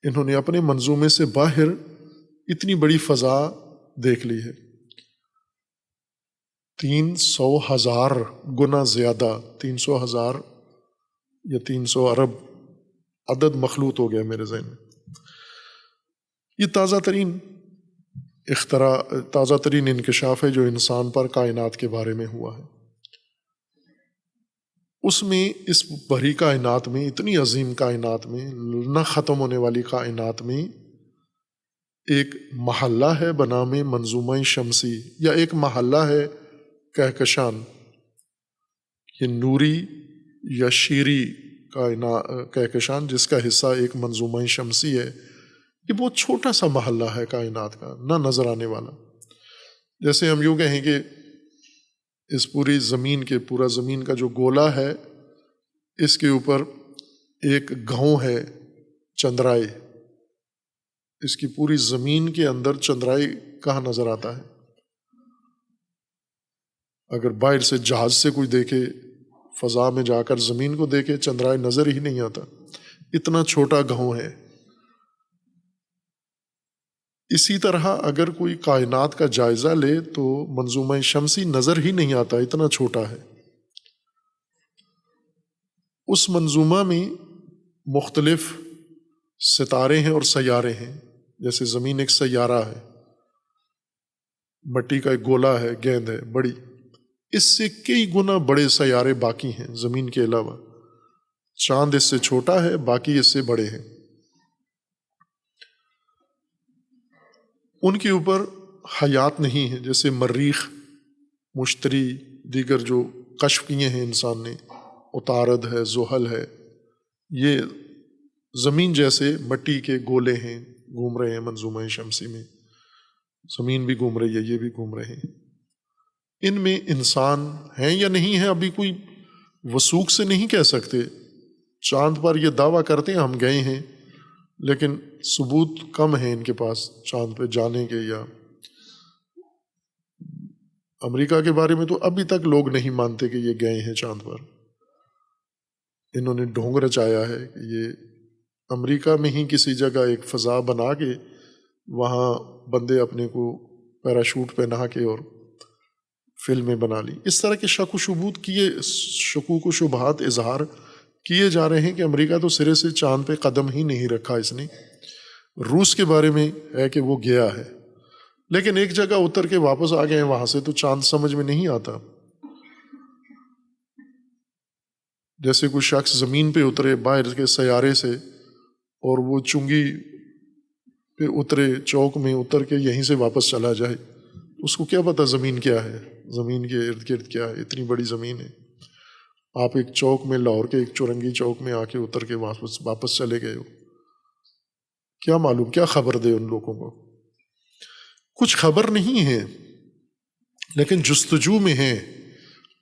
A: انہوں نے اپنے منظومے سے باہر اتنی بڑی فضا دیکھ لی ہے، 300,000 گنا زیادہ، 300,000 یا 300 ارب عدد مخلوط ہو گیا میرے ذہن میں۔ یہ تازہ ترین انکشاف ہے جو انسان پر کائنات کے بارے میں ہوا ہے۔ اس میں اس بڑی کائنات میں، اتنی عظیم کائنات میں، نہ ختم ہونے والی کائنات میں، ایک محلہ ہے بنام منظومہ شمسی، یا ایک محلہ ہے کہکشان، یہ نوری یا شیری کہکشان جس کا حصہ ایک منظومہ شمسی ہے، یہ بہت چھوٹا سا محلہ ہے کائنات کا، نہ نظر آنے والا۔ جیسے ہم یوں کہیں کہ اس پوری زمین کے، پورا زمین کا جو گولا ہے، اس کے اوپر ایک گھوں ہے چندرائے، اس کی پوری زمین کے اندر چندرائے کہاں نظر آتا ہے؟ اگر باہر سے جہاز سے کوئی دیکھے، فضا میں جا کر زمین کو دیکھے، چندرائے نظر ہی نہیں آتا، اتنا چھوٹا گہوں ہے۔ اسی طرح اگر کوئی کائنات کا جائزہ لے تو منظومہ شمسی نظر ہی نہیں آتا، اتنا چھوٹا ہے۔ اس منظومہ میں مختلف ستارے ہیں اور سیارے ہیں، جیسے زمین ایک سیارہ ہے، مٹی کا ایک گولا ہے، گیند ہے بڑی، اس سے کئی گنا بڑے سیارے باقی ہیں زمین کے علاوہ۔ چاند اس سے چھوٹا ہے، باقی اس سے بڑے ہیں۔ ان کے اوپر حیات نہیں ہے، جیسے مریخ، مشتری، دیگر جو کشف کیے ہیں انسان نے، عطارد ہے، زحل ہے، یہ زمین جیسے مٹی کے گولے ہیں، گھوم رہے ہیں منظومہ شمسی میں۔ زمین بھی گھوم رہی ہے، یہ بھی گھوم رہے ہیں۔ ان میں انسان ہیں یا نہیں ہے ابھی کوئی وثوق سے نہیں کہہ سکتے۔ چاند پر یہ دعویٰ کرتے ہیں ہم گئے ہیں، لیکن ثبوت کم ہے ان کے پاس چاند پہ جانے کے۔ یا امریکہ کے بارے میں تو ابھی تک لوگ نہیں مانتے کہ یہ گئے ہیں چاند پر۔ انہوں نے ڈھونگ رچایا ہے کہ یہ امریکہ میں ہی کسی جگہ ایک فضا بنا کے وہاں بندے اپنے کو پیراشوٹ پہنا کے اور فلمیں بنا لی۔ اس طرح کے شکوک و شبہات اظہار کیے جا رہے ہیں کہ امریکہ تو سرے سے چاند پہ قدم ہی نہیں رکھا اس نے۔ روس کے بارے میں ہے کہ وہ گیا ہے، لیکن ایک جگہ اتر کے واپس آ گئے ہیں، وہاں سے تو چاند سمجھ میں نہیں آتا۔ جیسے کوئی شخص زمین پہ اترے باہر کے سیارے سے اور وہ چنگی پہ اترے، چوک میں اتر کے یہیں سے واپس چلا جائے، اس کو کیا پتا زمین کیا ہے، زمین کے ارد گرد کیا ہے۔ اتنی بڑی زمین ہے، آپ ایک چوک میں، لاہور کے ایک چورنگی چوک میں آ کے اتر کے واپس چلے گئے ہو، کیا معلوم، کیا خبر دے ان لوگوں کو؟ کچھ خبر نہیں ہے، لیکن جستجو میں ہے،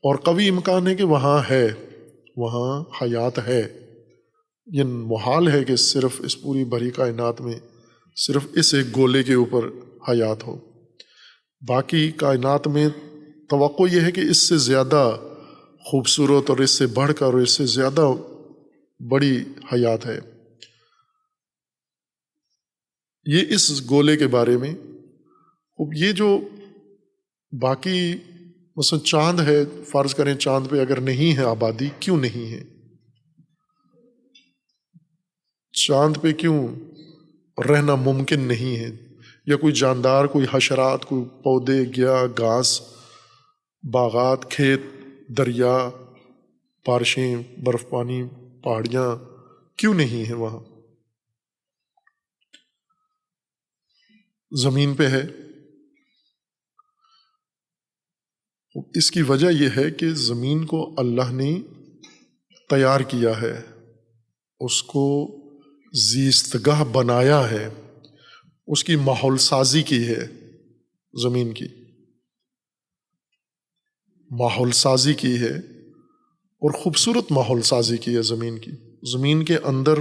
A: اور قوی امکان ہے کہ وہاں ہے، وہاں حیات ہے۔ یہ محال ہے کہ صرف اس پوری بھری کائنات میں صرف اس ایک گولے کے اوپر حیات ہو۔ باقی کائنات میں توقع یہ ہے کہ اس سے زیادہ خوبصورت اور اس سے بڑھ کر اور اس سے زیادہ بڑی حیات ہے۔ یہ اس گولے کے بارے میں۔ یہ جو باقی مثلا چاند ہے، فرض کریں چاند پہ اگر نہیں ہے آبادی، کیوں نہیں ہے؟ چاند پہ کیوں رہنا ممکن نہیں ہے؟ یا کوئی جاندار، کوئی حشرات، کوئی پودے، گیا، گھاس، باغات، کھیت، دریا، بارشیں، برف پانی، پہاڑیاں کیوں نہیں ہیں وہاں؟ زمین پہ ہے۔ اس کی وجہ یہ ہے کہ زمین کو اللہ نے تیار کیا ہے، اس کو زیستگاہ بنایا ہے، اس کی ماحول سازی کی ہے، زمین کی ماحول سازی کی ہے، اور خوبصورت ماحول سازی کی ہے زمین کی۔ زمین کے اندر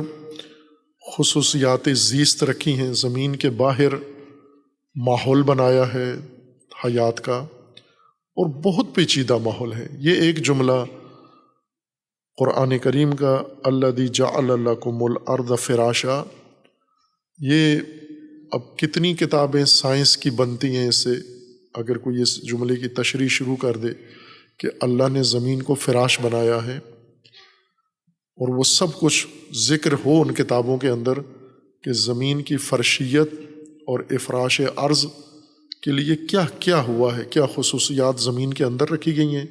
A: خصوصیات زیست رکھی ہیں، زمین کے باہر ماحول بنایا ہے حیات کا، اور بہت پیچیدہ ماحول ہے۔ یہ ایک جملہ قرآن کریم کا، الذی جعل لکم الارض فراشا، یہ اب کتنی کتابیں سائنس کی بنتی ہیں اس سے، اگر کوئی اس جملے کی تشریح شروع کر دے کہ اللہ نے زمین کو فراش بنایا ہے، اور وہ سب کچھ ذکر ہو ان کتابوں کے اندر کہ زمین کی فرشیت اور افراش ارض کے لیے کیا کیا ہوا ہے، کیا خصوصیات زمین کے اندر رکھی گئی ہیں،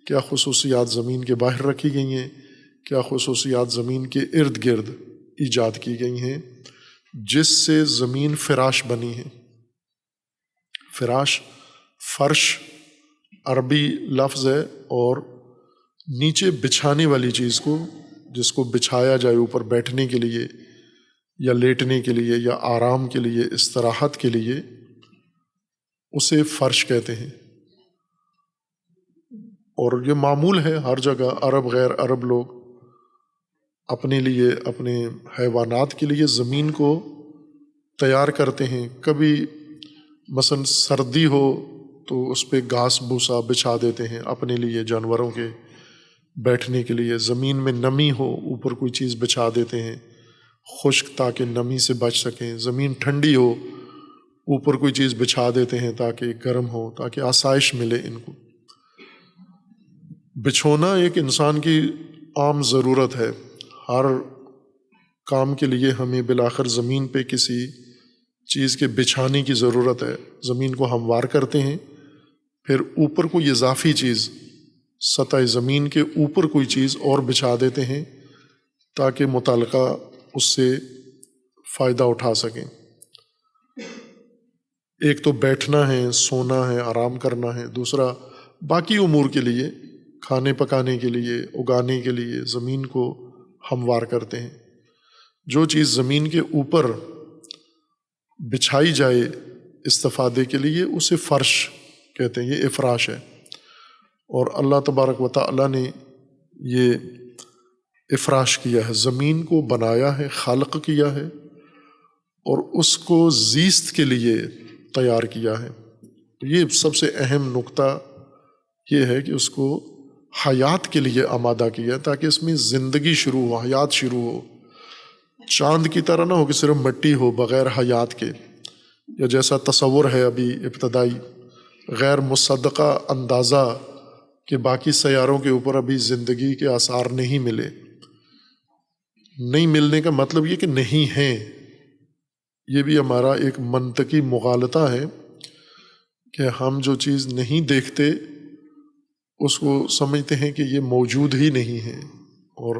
A: کیا خصوصیات زمین کے باہر رکھی گئی ہیں، کیا خصوصیات زمین کے ارد گرد ایجاد کی گئی ہیں، جس سے زمین فراش بنی ہے۔ فراش فرش عربی لفظ ہے، اور نیچے بچھانے والی چیز کو، جس کو بچھایا جائے اوپر بیٹھنے کے لیے یا لیٹنے کے لیے یا آرام کے لیے، استراحت کے لیے، اسے فرش کہتے ہیں۔ اور یہ معمول ہے ہر جگہ، عرب غیر عرب لوگ اپنے لیے، اپنے حیوانات کے لیے زمین کو تیار کرتے ہیں۔ کبھی مثلا سردی ہو تو اس پہ گھاس بھوسا بچھا دیتے ہیں اپنے لیے، جانوروں کے بیٹھنے کے لیے۔ زمین میں نمی ہو، اوپر کوئی چیز بچھا دیتے ہیں خشک تاکہ نمی سے بچ سکیں۔ زمین ٹھنڈی ہو، اوپر کوئی چیز بچھا دیتے ہیں تاکہ گرم ہو، تاکہ آسائش ملے ان کو۔ بچھونا ایک انسان کی عام ضرورت ہے، ہر کام کے لیے ہمیں بالآخر زمین پہ کسی چیز کے بچھانے کی ضرورت ہے۔ زمین کو ہموار کرتے ہیں، پھر اوپر کوئی اضافی چیز، سطح زمین کے اوپر کوئی چیز اور بچھا دیتے ہیں تاکہ متعلقہ اس سے فائدہ اٹھا سکیں۔ ایک تو بیٹھنا ہے، سونا ہے، آرام کرنا ہے، دوسرا باقی امور کے لیے، کھانے پکانے کے لیے، اگانے کے لیے زمین کو ہموار کرتے ہیں۔ جو چیز زمین کے اوپر بچھائی جائے استفادے کے لیے اسے فرش کہتے ہیں، یہ افراش ہے۔ اور اللہ تبارک و تعالیٰ نے یہ افراش کیا ہے، زمین کو بنایا ہے، خلق کیا ہے اور اس کو زیست کے لیے تیار کیا ہے۔ یہ سب سے اہم نقطہ یہ ہے کہ اس کو حیات کے لیے آمادہ کیا تاکہ اس میں زندگی شروع ہو، حیات شروع ہو۔ چاند کی طرح نہ ہو کہ صرف مٹی ہو بغیر حیات کے، یا جیسا تصور ہے ابھی ابتدائی غیر مصدقہ اندازہ کہ باقی سیاروں کے اوپر ابھی زندگی کے آثار نہیں ملے۔ نہیں ملنے کا مطلب یہ کہ نہیں ہیں، یہ بھی ہمارا ایک منطقی مغالطہ ہے کہ ہم جو چیز نہیں دیکھتے اس کو سمجھتے ہیں کہ یہ موجود ہی نہیں ہے، اور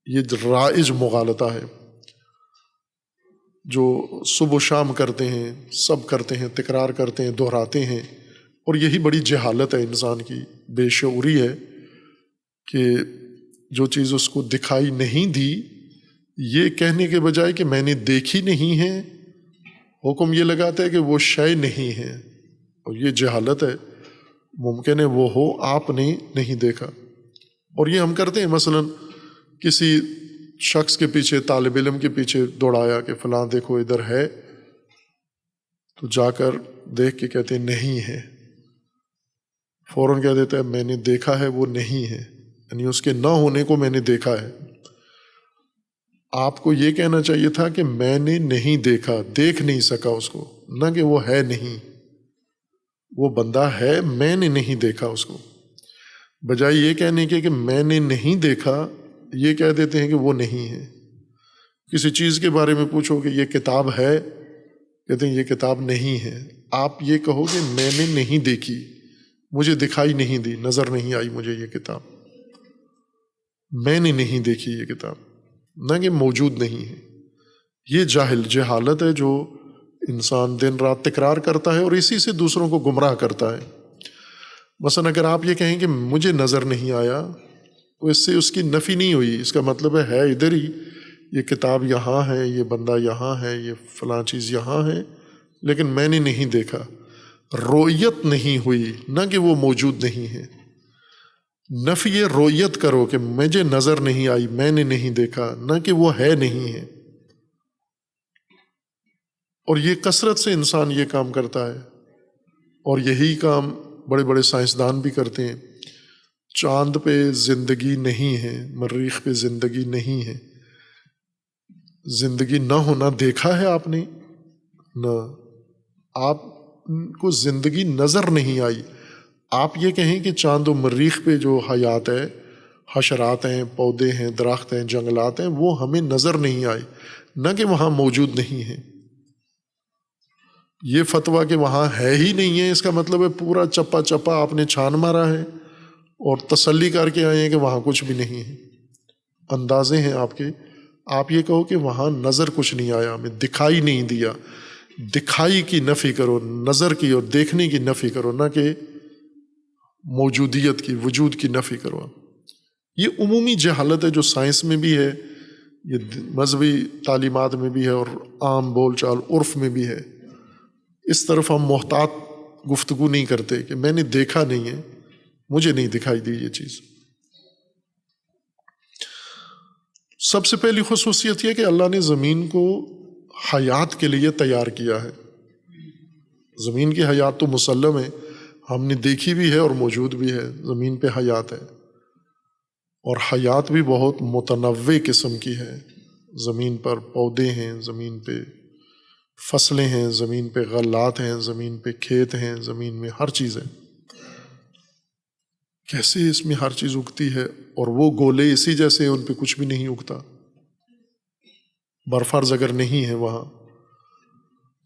A: یہ رائج مغالطہ ہے جو صبح و شام کرتے ہیں، سب کرتے ہیں، تکرار کرتے ہیں، دہراتے ہیں۔ اور یہی بڑی جہالت ہے انسان کی، بے شعوری ہے کہ جو چیز اس کو دکھائی نہیں دی، یہ کہنے کے بجائے کہ میں نے دیکھی نہیں ہے، حکم یہ لگاتا ہے کہ وہ شے نہیں ہے، اور یہ جہالت ہے۔ ممکن ہے وہ ہو، آپ نے نہیں دیکھا۔ اور یہ ہم کرتے ہیں، مثلا کسی شخص کے پیچھے، طالب علم کے پیچھے دوڑایا کہ فلاں دیکھو ادھر ہے، تو جا کر دیکھ کے کہتے ہیں نہیں ہے، فوراً کہہ دیتا ہے میں نے دیکھا ہے، وہ نہیں ہے، یعنی اس کے نہ ہونے کو میں نے دیکھا ہے۔ آپ کو یہ کہنا چاہیے تھا کہ میں نے نہیں دیکھا، دیکھ نہیں سکا اس کو، نہ کہ وہ ہے نہیں۔ وہ بندہ ہے، میں نے نہیں دیکھا اس کو۔ بجائے یہ کہنے کے کہ میں نے نہیں دیکھا، یہ کہہ دیتے ہیں کہ وہ نہیں ہے۔ کسی چیز کے بارے میں پوچھو کہ یہ کتاب ہے، کہتے ہیں یہ کتاب نہیں ہے۔ آپ یہ کہو کہ میں نے نہیں دیکھی، مجھے دکھائی نہیں دی، نظر نہیں آئی مجھے یہ کتاب، میں نے نہیں دیکھی یہ کتاب، نہ کہ موجود نہیں ہے۔ یہ جہالت ہے جو انسان دن رات تکرار کرتا ہے اور اسی سے دوسروں کو گمراہ کرتا ہے۔ مثلا اگر آپ یہ کہیں کہ مجھے نظر نہیں آیا، تو اس سے اس کی نفی نہیں ہوئی، اس کا مطلب ہے ادھر ہی، یہ کتاب یہاں ہے، یہ بندہ یہاں ہے، یہ فلاں چیز یہاں ہے، لیکن میں نے نہیں دیکھا۔ رؤیت نہیں ہوئی، نہ کہ وہ موجود نہیں ہے۔ نفی یہ رؤیت کرو کہ مجھے نظر نہیں آئی، میں نے نہیں دیکھا، نہ کہ وہ ہے نہیں ہے۔ اور یہ کثرت سے انسان یہ کام کرتا ہے، اور یہی کام بڑے بڑے سائنسدان بھی کرتے ہیں۔ چاند پہ زندگی نہیں ہے، مریخ پہ زندگی نہیں ہے۔ زندگی نہ ہونا دیکھا ہے آپ نے؟ نہ، آپ کو زندگی نظر نہیں آئی۔ آپ یہ کہیں کہ چاند و مریخ پہ جو حیات ہے، حشرات ہیں، پودے ہیں، درخت ہیں، جنگلات ہیں، وہ ہمیں نظر نہیں آئے، نہ کہ وہاں موجود نہیں ہیں۔ یہ فتویٰ کہ وہاں ہے ہی نہیں ہے، اس کا مطلب ہے پورا چپا چپا آپ نے چھان مارا ہے اور تسلی کر کے آئے ہیں کہ وہاں کچھ بھی نہیں ہے۔ اندازے ہیں آپ کے، آپ یہ کہو کہ وہاں نظر کچھ نہیں آیا، ہمیں دکھائی نہیں دیا۔ دکھائی کی نفی کرو، نظر کی اور دیکھنے کی نفی کرو، نہ کہ موجودیت کی، وجود کی نفی کرو۔ یہ عمومی جہالت ہے جو سائنس میں بھی ہے، یہ مذہبی تعلیمات میں بھی ہے، اور عام بول چال عرف میں بھی ہے۔ اس طرف ہم محتاط گفتگو نہیں کرتے کہ میں نے دیکھا نہیں ہے، مجھے نہیں دکھائی دی یہ چیز۔ سب سے پہلی خصوصیت یہ کہ اللہ نے زمین کو حیات کے لیے تیار کیا ہے۔ زمین کی حیات تو مسلم ہے، ہم نے دیکھی بھی ہے اور موجود بھی ہے، زمین پہ حیات ہے، اور حیات بھی بہت متنوع قسم کی ہے۔ زمین پر پودے ہیں، زمین پہ فصلیں ہیں، زمین پہ غلات ہیں، زمین پہ کھیت ہیں، زمین میں ہر چیز ہے۔ کیسے اس میں ہر چیز اگتی ہے، اور وہ گولے اسی جیسے ہیں، ان پہ کچھ بھی نہیں اگتا، برفرز اگر نہیں ہے وہاں،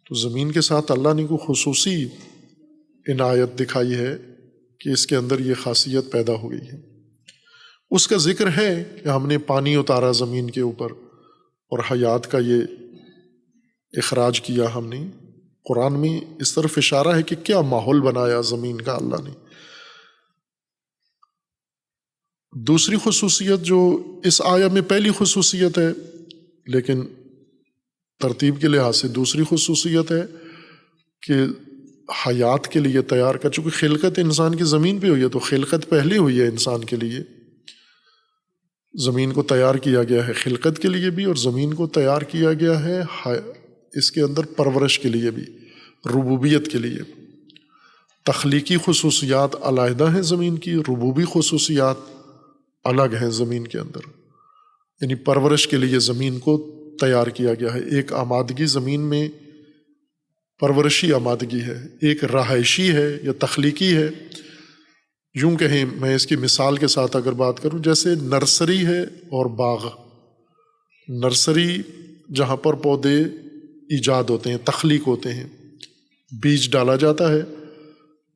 A: تو زمین کے ساتھ اللہ نے کوئی خصوصی عنایت دکھائی ہے کہ اس کے اندر یہ خاصیت پیدا ہو گئی ہے۔ اس کا ذکر ہے کہ ہم نے پانی اتارا زمین کے اوپر اور حیات کا یہ اخراج کیا ہم نے۔ قرآن میں اس طرف اشارہ ہے کہ کیا ماحول بنایا زمین کا اللہ نے۔ دوسری خصوصیت جو اس آیہ میں پہلی خصوصیت ہے، لیکن ترتیب کے لحاظ سے دوسری خصوصیت ہے کہ حیات کے لیے تیار کر، چونکہ خلقت انسان کی زمین پہ ہوئی ہے تو خلقت پہلے ہوئی ہے انسان کے لیے، زمین کو تیار کیا گیا ہے خلقت کے لیے بھی، اور زمین کو تیار کیا گیا ہے اس کے اندر پرورش کے لیے بھی، ربوبیت کے لیے۔ تخلیقی خصوصیات علیحدہ ہیں زمین کی، ربوبی خصوصیات الگ ہیں زمین کے اندر، یعنی پرورش کے لیے زمین کو تیار کیا گیا ہے۔ ایک آمادگی زمین میں پرورشی آمادگی ہے، ایک رہائشی ہے یا تخلیقی ہے۔ یوں کہیں، میں اس کی مثال کے ساتھ اگر بات کروں، جیسے نرسری ہے اور باغ۔ نرسری جہاں پر پودے ایجاد ہوتے ہیں، تخلیق ہوتے ہیں، بیج ڈالا جاتا ہے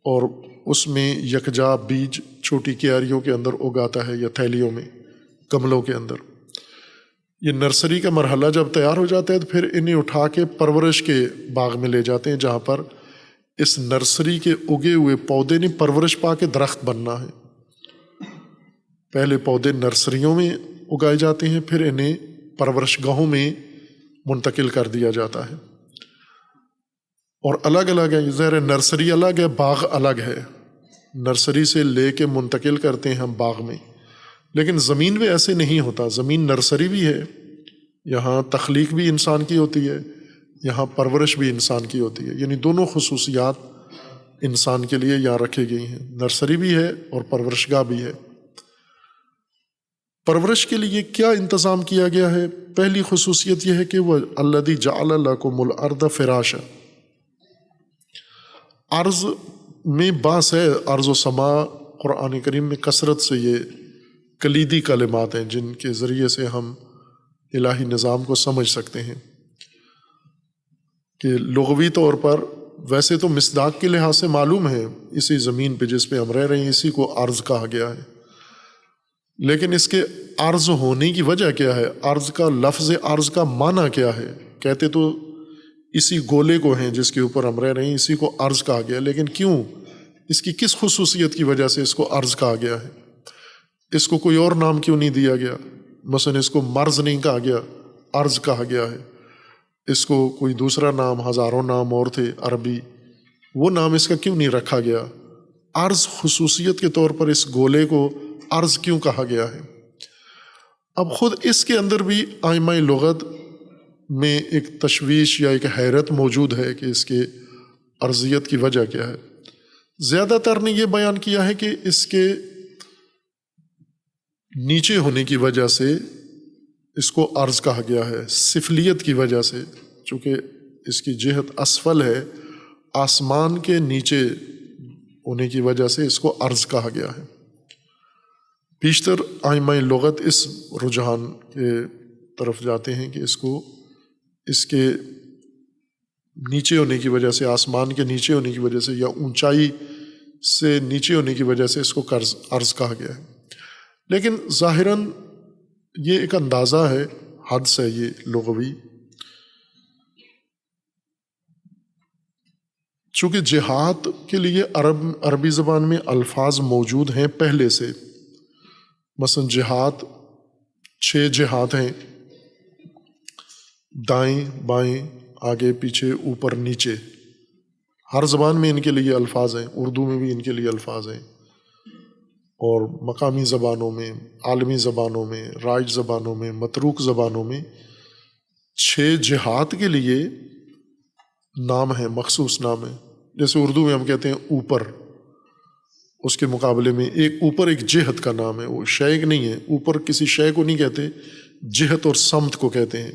A: اور اس میں یکجا بیج چھوٹی کیاریوں کے اندر اگاتا ہے یا تھیلیوں میں، گملوں کے اندر۔ یہ نرسری کا مرحلہ جب تیار ہو جاتا ہے تو پھر انہیں اٹھا کے پرورش کے باغ میں لے جاتے ہیں، جہاں پر اس نرسری کے اگے ہوئے پودے نے پرورش پا کے درخت بننا ہے۔ پہلے پودے نرسریوں میں اگائے جاتے ہیں، پھر انہیں پرورش گاہوں میں منتقل کر دیا جاتا ہے، اور الگ الگ ہے، ظاہر نرسری الگ ہے، باغ الگ ہے۔ نرسری سے لے کے منتقل کرتے ہیں ہم باغ میں، لیکن زمین میں ایسے نہیں ہوتا۔ زمین نرسری بھی ہے، یہاں تخلیق بھی انسان کی ہوتی ہے، یہاں پرورش بھی انسان کی ہوتی ہے، یعنی دونوں خصوصیات انسان کے لیے یہاں رکھی گئی ہیں، نرسری بھی ہے اور پرورش گاہ بھی ہے۔ پرورش کے لیے کیا انتظام کیا گیا ہے؟ پہلی خصوصیت یہ ہے کہ وہ الذی جعل لکم الارض فراشا، ارض میں باس ہے، ارض و سما قرآن کریم میں کثرت سے یہ کلیدی کلمات ہیں جن کے ذریعے سے ہم الہی نظام کو سمجھ سکتے ہیں کہ لغوی طور پر ویسے تو مصداق کے لحاظ سے معلوم ہے، اسی زمین پہ جس پہ ہم رہ رہے ہیں اسی کو ارض کہا گیا ہے، لیکن اس کے ارض ہونے کی وجہ کیا ہے؟ ارض کا لفظ ارض کا معنی کیا ہے؟ کہتے تو اسی گولے کو ہیں جس کے اوپر ہم رہ رہے ہیں، اسی کو ارض کہا گیا، لیکن کیوں؟ اس کی کس خصوصیت کی وجہ سے اس کو ارض کہا گیا ہے؟ اس کو کوئی اور نام کیوں نہیں دیا گیا؟ مثلا اس کو مرض نہیں کہا گیا، ارض کہا گیا ہے۔ اس کو کوئی دوسرا نام، ہزاروں نام اور تھے عربی، وہ نام اس کا کیوں نہیں رکھا گیا؟ ارض خصوصیت کے طور پر اس گولے کو ارض کیوں کہا گیا ہے؟ اب خود اس کے اندر بھی آئمہ لغت میں ایک تشویش یا ایک حیرت موجود ہے کہ اس کے ارضیت کی وجہ کیا ہے۔ زیادہ تر نے یہ بیان کیا ہے کہ اس کے نیچے ہونے کی وجہ سے اس کو ارض کہا گیا ہے، سفلیت کی وجہ سے، چونکہ اس کی جہت اسفل ہے، آسمان کے نیچے ہونے کی وجہ سے اس کو ارض کہا گیا ہے۔ بیشتر آئمہ لغت اس رجحان کے طرف جاتے ہیں کہ اس کو اس کے نیچے ہونے کی وجہ سے، آسمان کے نیچے ہونے کی وجہ سے یا اونچائی سے نیچے ہونے کی وجہ سے اس کو ارض کہا گیا ہے۔ لیکن ظاہراً یہ ایک اندازہ ہے، حدس ہے یہ لغوی، چونکہ جہاد کے لیے عربی زبان میں الفاظ موجود ہیں پہلے سے۔ مثلا جہاد 6 جہات ہیں، دائیں بائیں آگے پیچھے اوپر نیچے، ہر زبان میں ان کے لیے الفاظ ہیں، اردو میں بھی ان کے لیے الفاظ ہیں، اور مقامی زبانوں میں، عالمی زبانوں میں، رائج زبانوں میں، متروک زبانوں میں 6 جہات کے لیے نام ہیں، مخصوص نام ہیں۔ جیسے اردو میں ہم کہتے ہیں اوپر، اس کے مقابلے میں ایک اوپر ایک جہت کا نام ہے، وہ شے نہیں ہے، اوپر کسی شے کو نہیں کہتے، جہت اور سمت کو کہتے ہیں۔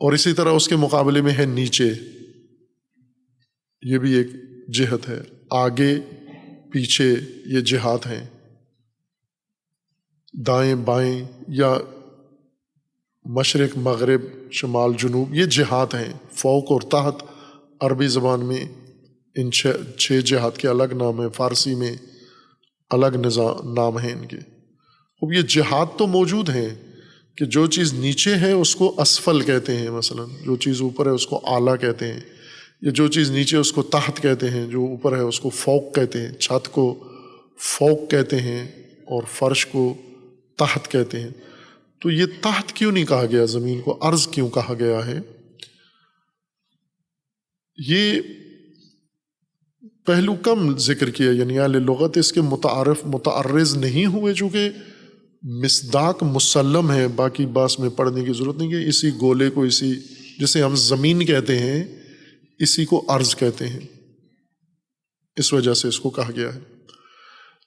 A: اور اسی طرح اس کے مقابلے میں ہے نیچے، یہ بھی ایک جہت ہے۔ آگے پیچھے یہ جہات ہیں، دائیں بائیں یا مشرق مغرب شمال جنوب، یہ جہات ہیں۔ فوق اور تحت عربی زبان میں ان چھ جہات کے الگ نام ہیں، فارسی میں الگ نام ہیں ان کے۔ اب یہ جہات تو موجود ہیں کہ جو چیز نیچے ہے اس کو اسفل کہتے ہیں، مثلا جو چیز اوپر ہے اس کو اعلیٰ کہتے ہیں، یا جو چیز نیچے اس کو تحت کہتے ہیں، جو اوپر ہے اس کو فوق کہتے ہیں، چھت کو فوق کہتے ہیں اور فرش کو تحت کہتے ہیں۔ تو یہ تحت کیوں نہیں کہا گیا، زمین کو ارض کیوں کہا گیا ہے؟ یہ پہلو کم ذکر کیا، یعنی اہل لغت اس کے متعرض نہیں ہوئے، چونکہ مصداق مسلم ہے، باقی باس میں پڑھنے کی ضرورت نہیں، کہ اسی گولے کو، اسی جسے ہم زمین کہتے ہیں اسی کو ارض کہتے ہیں، اس وجہ سے اس کو کہا گیا ہے۔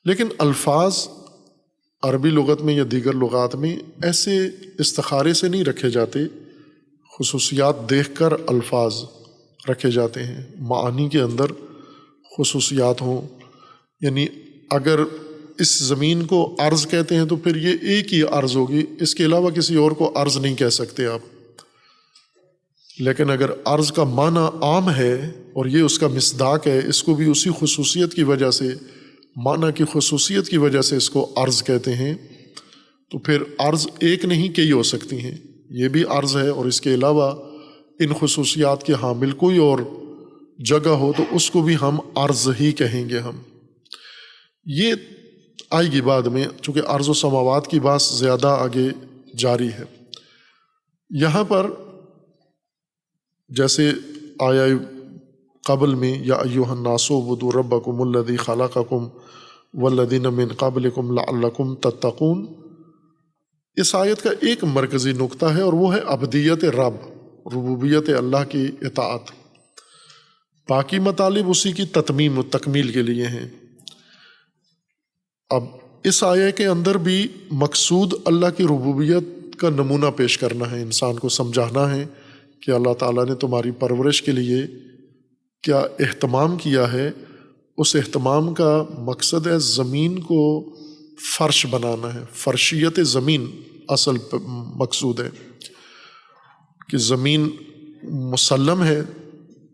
A: لیکن الفاظ عربی لغت میں یا دیگر لغات میں ایسے استخارے سے نہیں رکھے جاتے، خصوصیات دیکھ کر الفاظ رکھے جاتے ہیں، معانی کے اندر خصوصیات ہوں۔ یعنی اگر اس زمین کو ارض کہتے ہیں تو پھر یہ ایک ہی ارض ہوگی، اس کے علاوہ کسی اور کو ارض نہیں کہہ سکتے آپ۔ لیکن اگر ارض کا معنی عام ہے اور یہ اس کا مصداق ہے، اس کو بھی اسی خصوصیت کی وجہ سے، معنی کی خصوصیت کی وجہ سے اس کو ارض کہتے ہیں، تو پھر ارض ایک نہیں کئی ہو سکتی ہیں، یہ بھی ارض ہے اور اس کے علاوہ ان خصوصیات کے حامل کوئی اور جگہ ہو تو اس کو بھی ہم ارض ہی کہیں گے ہم۔ یہ آئے گی بعد میں، چونکہ ارض و سماوات کی بات زیادہ آگے جاری ہے۔ یہاں پر جیسے آیا قبل میں، یا ایھا الناس اعبدوا ربکم الذی خلقکم والذین من قبلکم لعلکم تتقون، اس آیت کا ایک مرکزی نقطہ ہے اور وہ ہے عبدیت رب، ربوبیت اللہ کی اطاعت۔ باقی مطالب اسی کی تتمیم و تکمیل کے لیے ہیں۔ اب اس آیے کے اندر بھی مقصود اللہ کی ربوبیت کا نمونہ پیش کرنا ہے، انسان کو سمجھانا ہے کہ اللہ تعالیٰ نے تمہاری پرورش کے لیے کیا اہتمام کیا ہے۔ اس اہتمام کا مقصد ہے زمین کو فرش بنانا ہے، فرشیت زمین اصل مقصود ہے، کہ زمین مسلم ہے۔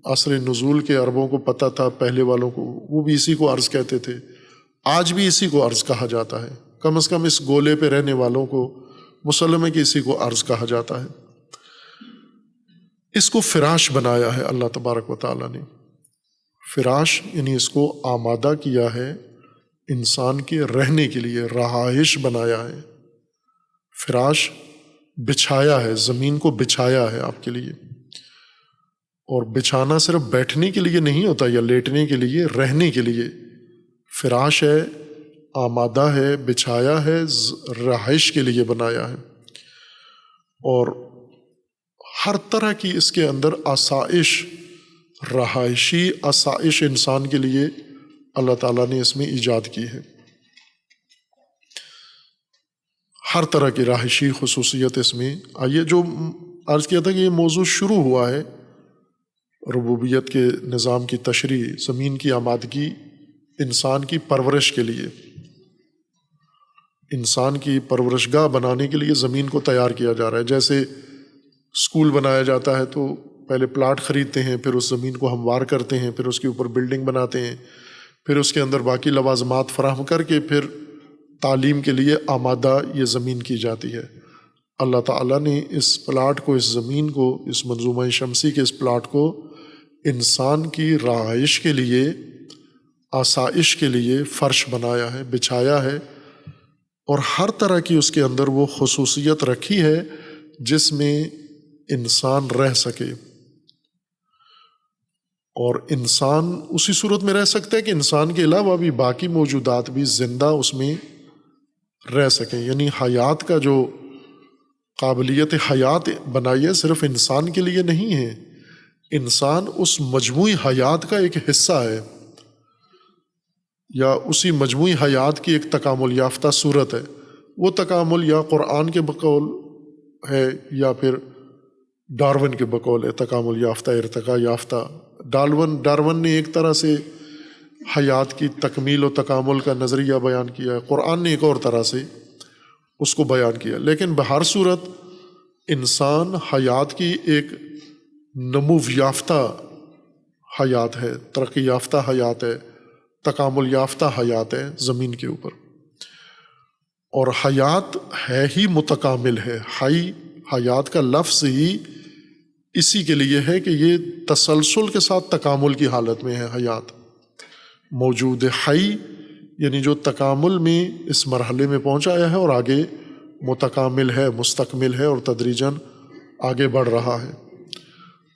A: عصر نزول کے عربوں کو پتہ تھا، پہلے والوں کو، وہ بھی اسی کو ارض کہتے تھے، آج بھی اسی کو ارض کہا جاتا ہے، کم از کم اس گولے پہ رہنے والوں کو مسلم ہے کہ اسی کو ارض کہا جاتا ہے۔ اس کو فراش بنایا ہے اللہ تبارک و تعالیٰ نے، فراش یعنی اس کو آمادہ کیا ہے انسان کے رہنے کے لیے، رہائش بنایا ہے۔ فراش بچھایا ہے، زمین کو بچھایا ہے آپ کے لیے، اور بچھانا صرف بیٹھنے کے لیے نہیں ہوتا یا لیٹنے کے لیے، رہنے کے لیے فراش ہے، آمادہ ہے، بچھایا ہے، رہائش کے لیے بنایا ہے۔ اور ہر طرح کی اس کے اندر آسائش، رہائشی آسائش انسان کے لیے اللہ تعالیٰ نے اس میں ایجاد کی ہے۔ ہر طرح کی رہائشی خصوصیت اس میں آئیے۔ جو عرض کیا تھا کہ یہ موضوع شروع ہوا ہے ربوبیت کے نظام کی تشریح، زمین کی آمادگی انسان کی پرورش کے لیے، انسان کی پرورش گاہ بنانے کے لیے زمین کو تیار کیا جا رہا ہے۔ جیسے اسکول بنایا جاتا ہے تو پہلے پلاٹ خریدتے ہیں، پھر اس زمین کو ہموار کرتے ہیں، پھر اس کے اوپر بلڈنگ بناتے ہیں، پھر اس کے اندر باقی لوازمات فراہم کر کے پھر تعلیم کے لیے آمادہ یہ زمین کی جاتی ہے۔ اللہ تعالیٰ نے اس پلاٹ کو، اس زمین کو، اس منظومہ شمسی کے اس پلاٹ کو انسان کی رہائش کے لیے، آسائش کے لیے فرش بنایا ہے، بچھایا ہے، اور ہر طرح کی اس کے اندر وہ خصوصیت رکھی ہے جس میں انسان رہ سکے۔ اور انسان اسی صورت میں رہ سکتا ہے کہ انسان کے علاوہ بھی باقی موجودات بھی زندہ اس میں رہ سکیں، یعنی حیات کا جو قابلیت حیات بنائی ہے صرف انسان کے لیے نہیں ہے، انسان اس مجموعی حیات کا ایک حصہ ہے، یا اسی مجموعی حیات کی ایک تکامل یافتہ صورت ہے۔ وہ تکامل یا قرآن کے بقول ہے یا پھر ڈارون کے بقول ہے، تکامل یافتہ، ارتقاء یافتہ۔ ڈارون نے ایک طرح سے حیات کی تکمیل و تکامل کا نظریہ بیان کیا ہے، قرآن نے ایک اور طرح سے اس کو بیان کیا، لیکن بہر صورت انسان حیات کی ایک نمو یافتہ حیات ہے، ترقی یافتہ حیات ہے، تکامل یافتہ حیات ہے زمین کے اوپر، اور حیات ہے ہی متکامل ہے۔ حیات کا لفظ ہی اسی کے لیے ہے کہ یہ تسلسل کے ساتھ تکامل کی حالت میں ہے۔ حیات موجود حی یعنی جو تکامل میں اس مرحلے میں پہنچ آیا ہے اور آگے متکامل ہے، مستکمل ہے اور تدریجاً آگے بڑھ رہا ہے۔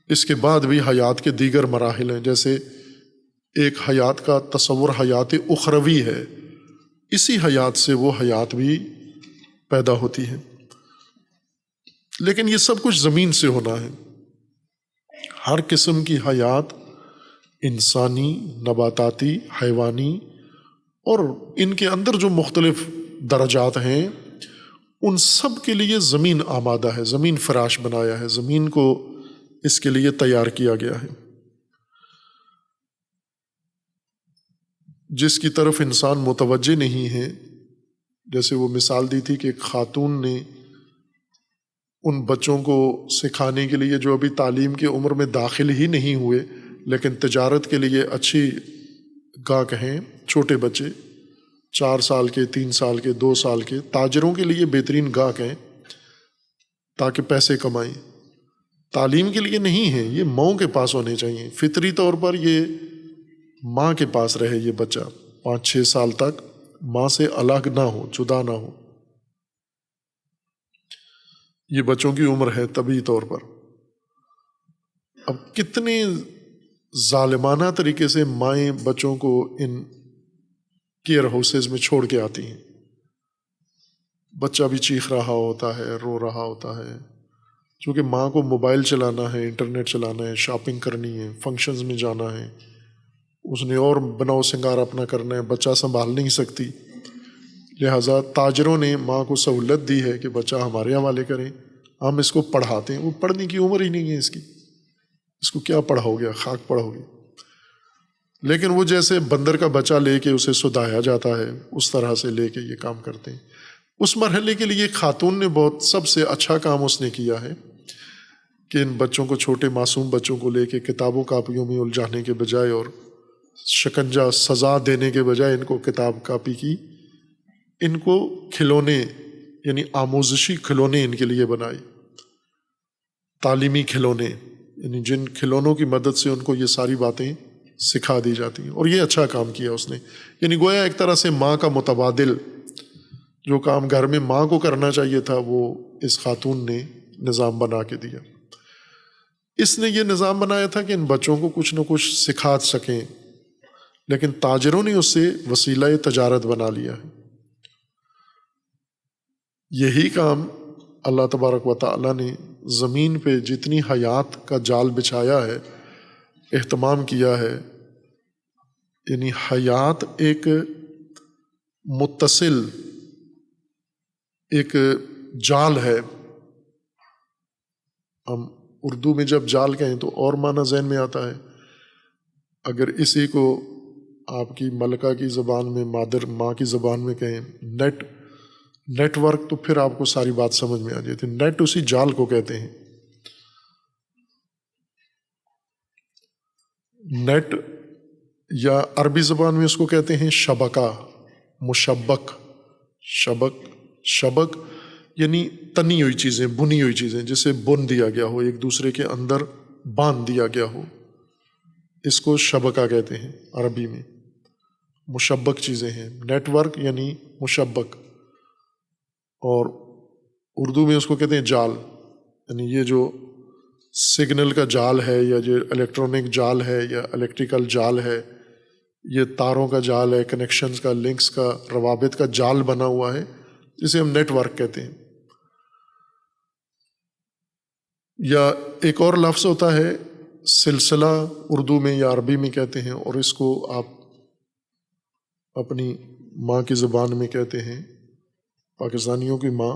A: اس کے بعد بھی حیات کے دیگر مراحل ہیں، جیسے ایک حیات کا تصور حیات اخروی ہے، اسی حیات سے وہ حیات بھی پیدا ہوتی ہے، لیکن یہ سب کچھ زمین سے ہونا ہے۔ ہر قسم کی حیات، انسانی، نباتاتی، حیوانی، اور ان کے اندر جو مختلف درجات ہیں، ان سب کے لیے زمین آمادہ ہے، زمین فراش بنایا ہے، زمین کو اس کے لیے تیار کیا گیا ہے۔ جس کی طرف انسان متوجہ نہیں ہے، جیسے وہ مثال دی تھی کہ ایک خاتون نے ان بچوں کو سکھانے کے لیے جو ابھی تعلیم کی عمر میں داخل ہی نہیں ہوئے لیکن تجارت کے لیے اچھی گاہک ہیں، چھوٹے بچے 4 سال کے، 3 سال کے، 2 سال کے، تاجروں کے لیے بہترین گاہک ہیں تاکہ پیسے کمائیں۔ تعلیم کے لیے نہیں ہے، یہ ماؤں کے پاس ہونے چاہیے، فطری طور پر یہ ماں کے پاس رہے، یہ بچہ 5-6 سال تک ماں سے الگ نہ ہو، جدا نہ ہو۔ یہ بچوں کی عمر ہے طبعی طور پر۔ اب کتنے ظالمانہ طریقے سے مائیں بچوں کو ان کیئر ہاؤسز میں چھوڑ کے آتی ہیں، بچہ بھی چیخ رہا ہوتا ہے، رو رہا ہوتا ہے، چونکہ ماں کو موبائل چلانا ہے، انٹرنیٹ چلانا ہے، شاپنگ کرنی ہے، فنکشنز میں جانا ہے، اس نے اور بناؤ سنگار اپنا کرنا ہے، بچہ سنبھال نہیں سکتی، لہٰذا تاجروں نے ماں کو سہولت دی ہے کہ بچہ ہمارے حوالے کریں، ہم اس کو پڑھاتے ہیں۔ وہ پڑھنے کی عمر ہی نہیں ہے اس کو کیا پڑھاؤ گے، خاک پڑھاؤ گے۔ لیکن وہ جیسے بندر کا بچہ لے کے اسے سدھایا جاتا ہے، اس طرح سے لے کے یہ کام کرتے ہیں۔ اس مرحلے کے لیے خاتون نے بہت سب سے اچھا کام اس نے کیا ہے کہ ان بچوں کو، چھوٹے معصوم بچوں کو لے کے کتابوں کاپیوں میں الجھانے کے بجائے اور شکنجہ سزا دینے کے بجائے ان کو کتاب کاپی کی، ان کو کھلونے یعنی آموزشی کھلونے ان کے لیے بنائے، تعلیمی کھلونے، یعنی جن کھلونوں کی مدد سے ان کو یہ ساری باتیں سکھا دی جاتی ہیں، اور یہ اچھا کام کیا اس نے۔ یعنی گویا ایک طرح سے ماں کا متبادل جو کام گھر میں ماں کو کرنا چاہیے تھا، وہ اس خاتون نے نظام بنا کے دیا۔ اس نے یہ نظام بنایا تھا کہ ان بچوں کو کچھ نہ کچھ سکھا سکیں، لیکن تاجروں نے اس سے وسیلہ تجارت بنا لیا ہے۔ یہی کام اللہ تبارک و تعالیٰ نے زمین پہ جتنی حیات کا جال بچھایا ہے، اہتمام کیا ہے، یعنی حیات ایک متصل ایک جال ہے۔ ہم اردو میں جب جال کہیں تو اور معنی ذہن میں آتا ہے، اگر اسی کو آپ کی ملکہ کی زبان میں، ماں کی زبان میں کہیں نیٹ ورک، تو پھر آپ کو ساری بات سمجھ میں آ جاتی ہے۔ نیٹ اسی جال کو کہتے ہیں۔ نیٹ یا عربی زبان میں اس کو کہتے ہیں شبکہ، مشبک، شبک یعنی تنی ہوئی چیزیں، بنی ہوئی چیزیں، جسے بن دیا گیا ہو، ایک دوسرے کے اندر باندھ دیا گیا ہو، اس کو شبکہ کہتے ہیں عربی میں۔ مشبک چیزیں ہیں، نیٹ ورک یعنی مشبک، اور اردو میں اس کو کہتے ہیں جال، یعنی یہ جو سگنل کا جال ہے، یا جو الیکٹرانک جال ہے، یا الیکٹریکل جال ہے، یہ تاروں کا جال ہے، کنیکشنز کا، لنکس کا، روابط کا جال بنا ہوا ہے، جسے ہم نیٹ ورک کہتے ہیں۔ یا ایک اور لفظ ہوتا ہے سلسلہ اردو میں یا عربی میں کہتے ہیں، اور اس کو آپ اپنی ماں کی زبان میں کہتے ہیں، پاکستانیوں کی ماں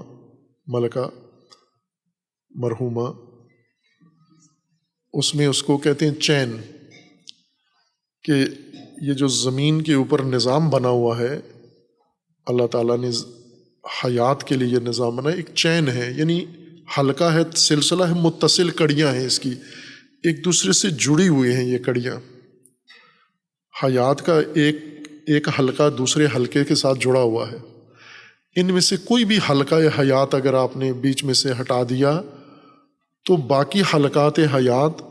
A: ملکہ مرحومہ، اس میں اس کو کہتے ہیں چین، کہ یہ جو زمین کے اوپر نظام بنا ہوا ہے، اللہ تعالیٰ نے حیات کے لیے یہ نظام بنا، ایک چین ہے، یعنی حلقہ ہے، سلسلہ ہے، متصل کڑیاں ہیں اس کی، ایک دوسرے سے جڑی ہوئی ہیں یہ کڑیاں، حیات کا ایک حلقہ دوسرے حلقے کے ساتھ جڑا ہوا ہے۔ ان میں سے کوئی بھی حلقہ حیات اگر آپ نے بیچ میں سے ہٹا دیا تو باقی حلقات حیات،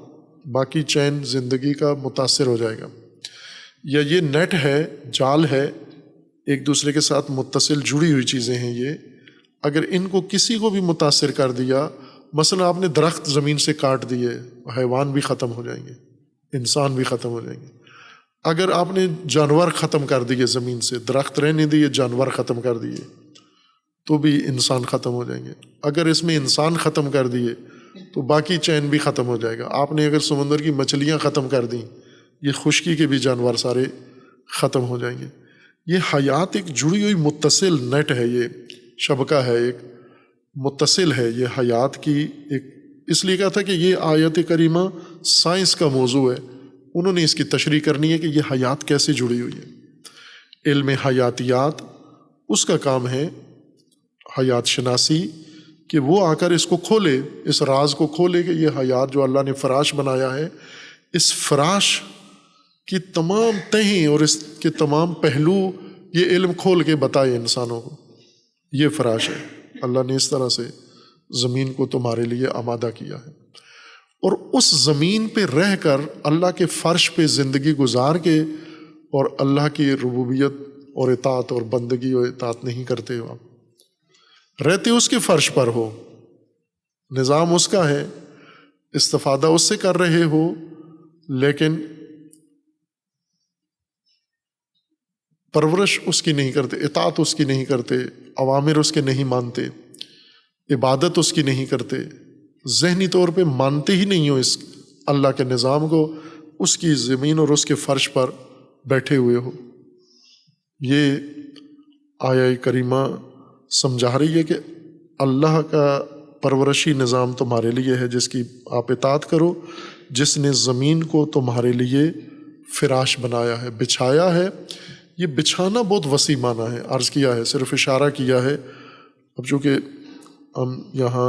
A: باقی چین زندگی کا متاثر ہو جائے گا۔ یا یہ نیٹ ہے، جال ہے، ایک دوسرے کے ساتھ متصل جڑی ہوئی چیزیں ہیں یہ، اگر ان کو کسی کو بھی متاثر کر دیا، مثلا آپ نے درخت زمین سے کاٹ دیے، حیوان بھی ختم ہو جائیں گے، انسان بھی ختم ہو جائیں گے۔ اگر آپ نے جانور ختم کر دیے زمین سے، درخت رہنے دیے، جانور ختم کر دیے، تو بھی انسان ختم ہو جائیں گے۔ اگر اس میں انسان ختم کر دیے تو باقی چین بھی ختم ہو جائے گا۔ آپ نے اگر سمندر کی مچھلیاں ختم کر دیں، یہ خشکی کے بھی جانور سارے ختم ہو جائیں گے۔ یہ حیات ایک جڑی ہوئی متصل نیٹ ہے، یہ شبکہ ہے، ایک متصل ہے یہ حیات کی ایک، اس لیے کہا تھا کہ یہ آیت کریمہ سائنس کا موضوع ہے، انہوں نے اس کی تشریح کرنی ہے کہ یہ حیات کیسے جڑی ہوئی ہے۔ علم حیاتیات اس کا کام ہے، حیات شناسی، کہ وہ آ کر اس کو کھولے، اس راز کو کھولے کہ یہ حیات جو اللہ نے فراش بنایا ہے، اس فراش کی تمام تہیں اور اس کے تمام پہلو یہ علم کھول کے بتائے انسانوں کو۔ یہ فراش ہے، اللہ نے اس طرح سے زمین کو تمہارے لیے آمادہ کیا ہے، اور اس زمین پہ رہ کر اللہ کے فرش پہ زندگی گزار کے، اور اللہ کی ربوبیت اور اطاعت اور بندگی اور اطاعت نہیں کرتے ہو، آپ رہتے اس کے فرش پر ہو، نظام اس کا ہے، استفادہ اس سے کر رہے ہو، لیکن پرورش اس کی نہیں کرتے، اطاعت اس کی نہیں کرتے، اوامر اس کے نہیں مانتے، عبادت اس کی نہیں کرتے، ذہنی طور پہ مانتے ہی نہیں ہو اس اللہ کے نظام کو، اس کی زمین اور اس کے فرش پر بیٹھے ہوئے ہو۔ یہ آیہ کریمہ سمجھا رہی ہے کہ اللہ کا پرورشی نظام تمہارے لیے ہے، جس کی آپ اطاعت کرو، جس نے زمین کو تمہارے لیے فراش بنایا ہے، بچھایا ہے۔ یہ بچھانا بہت وسیع معنی ہے، عرض کیا ہے، صرف اشارہ کیا ہے۔ اب چونکہ ہم یہاں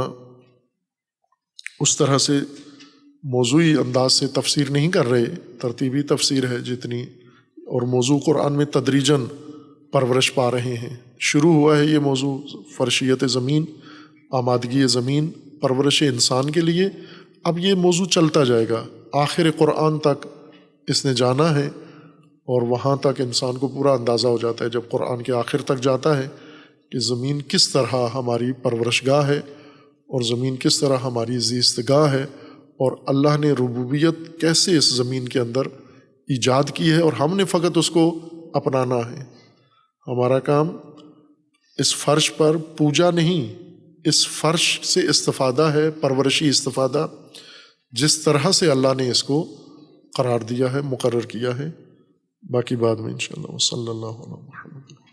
A: اس طرح سے موضوعی انداز سے تفسیر نہیں کر رہے، ترتیبی تفسیر ہے جتنی، اور موضوع قرآن میں تدریجاً پرورش پا رہے ہیں۔ شروع ہوا ہے یہ موضوع فرشیت زمین، آمادگی زمین، پرورش انسان کے لیے، اب یہ موضوع چلتا جائے گا، آخر قرآن تک اس نے جانا ہے، اور وہاں تک انسان کو پورا اندازہ ہو جاتا ہے جب قرآن کے آخر تک جاتا ہے کہ زمین کس طرح ہماری پرورش گاہ ہے، اور زمین کس طرح ہماری زیست گاہ ہے، اور اللہ نے ربوبیت کیسے اس زمین کے اندر ایجاد کی ہے، اور ہم نے فقط اس کو اپنانا ہے۔ ہمارا کام اس فرش پر پوجا نہیں، اس فرش سے استفادہ ہے، پرورشی استفادہ، جس طرح سے اللہ نے اس کو قرار دیا ہے، مقرر کیا ہے۔ باقی بعد میں انشاءاللہ۔ صلی اللہ علیہ وسلم۔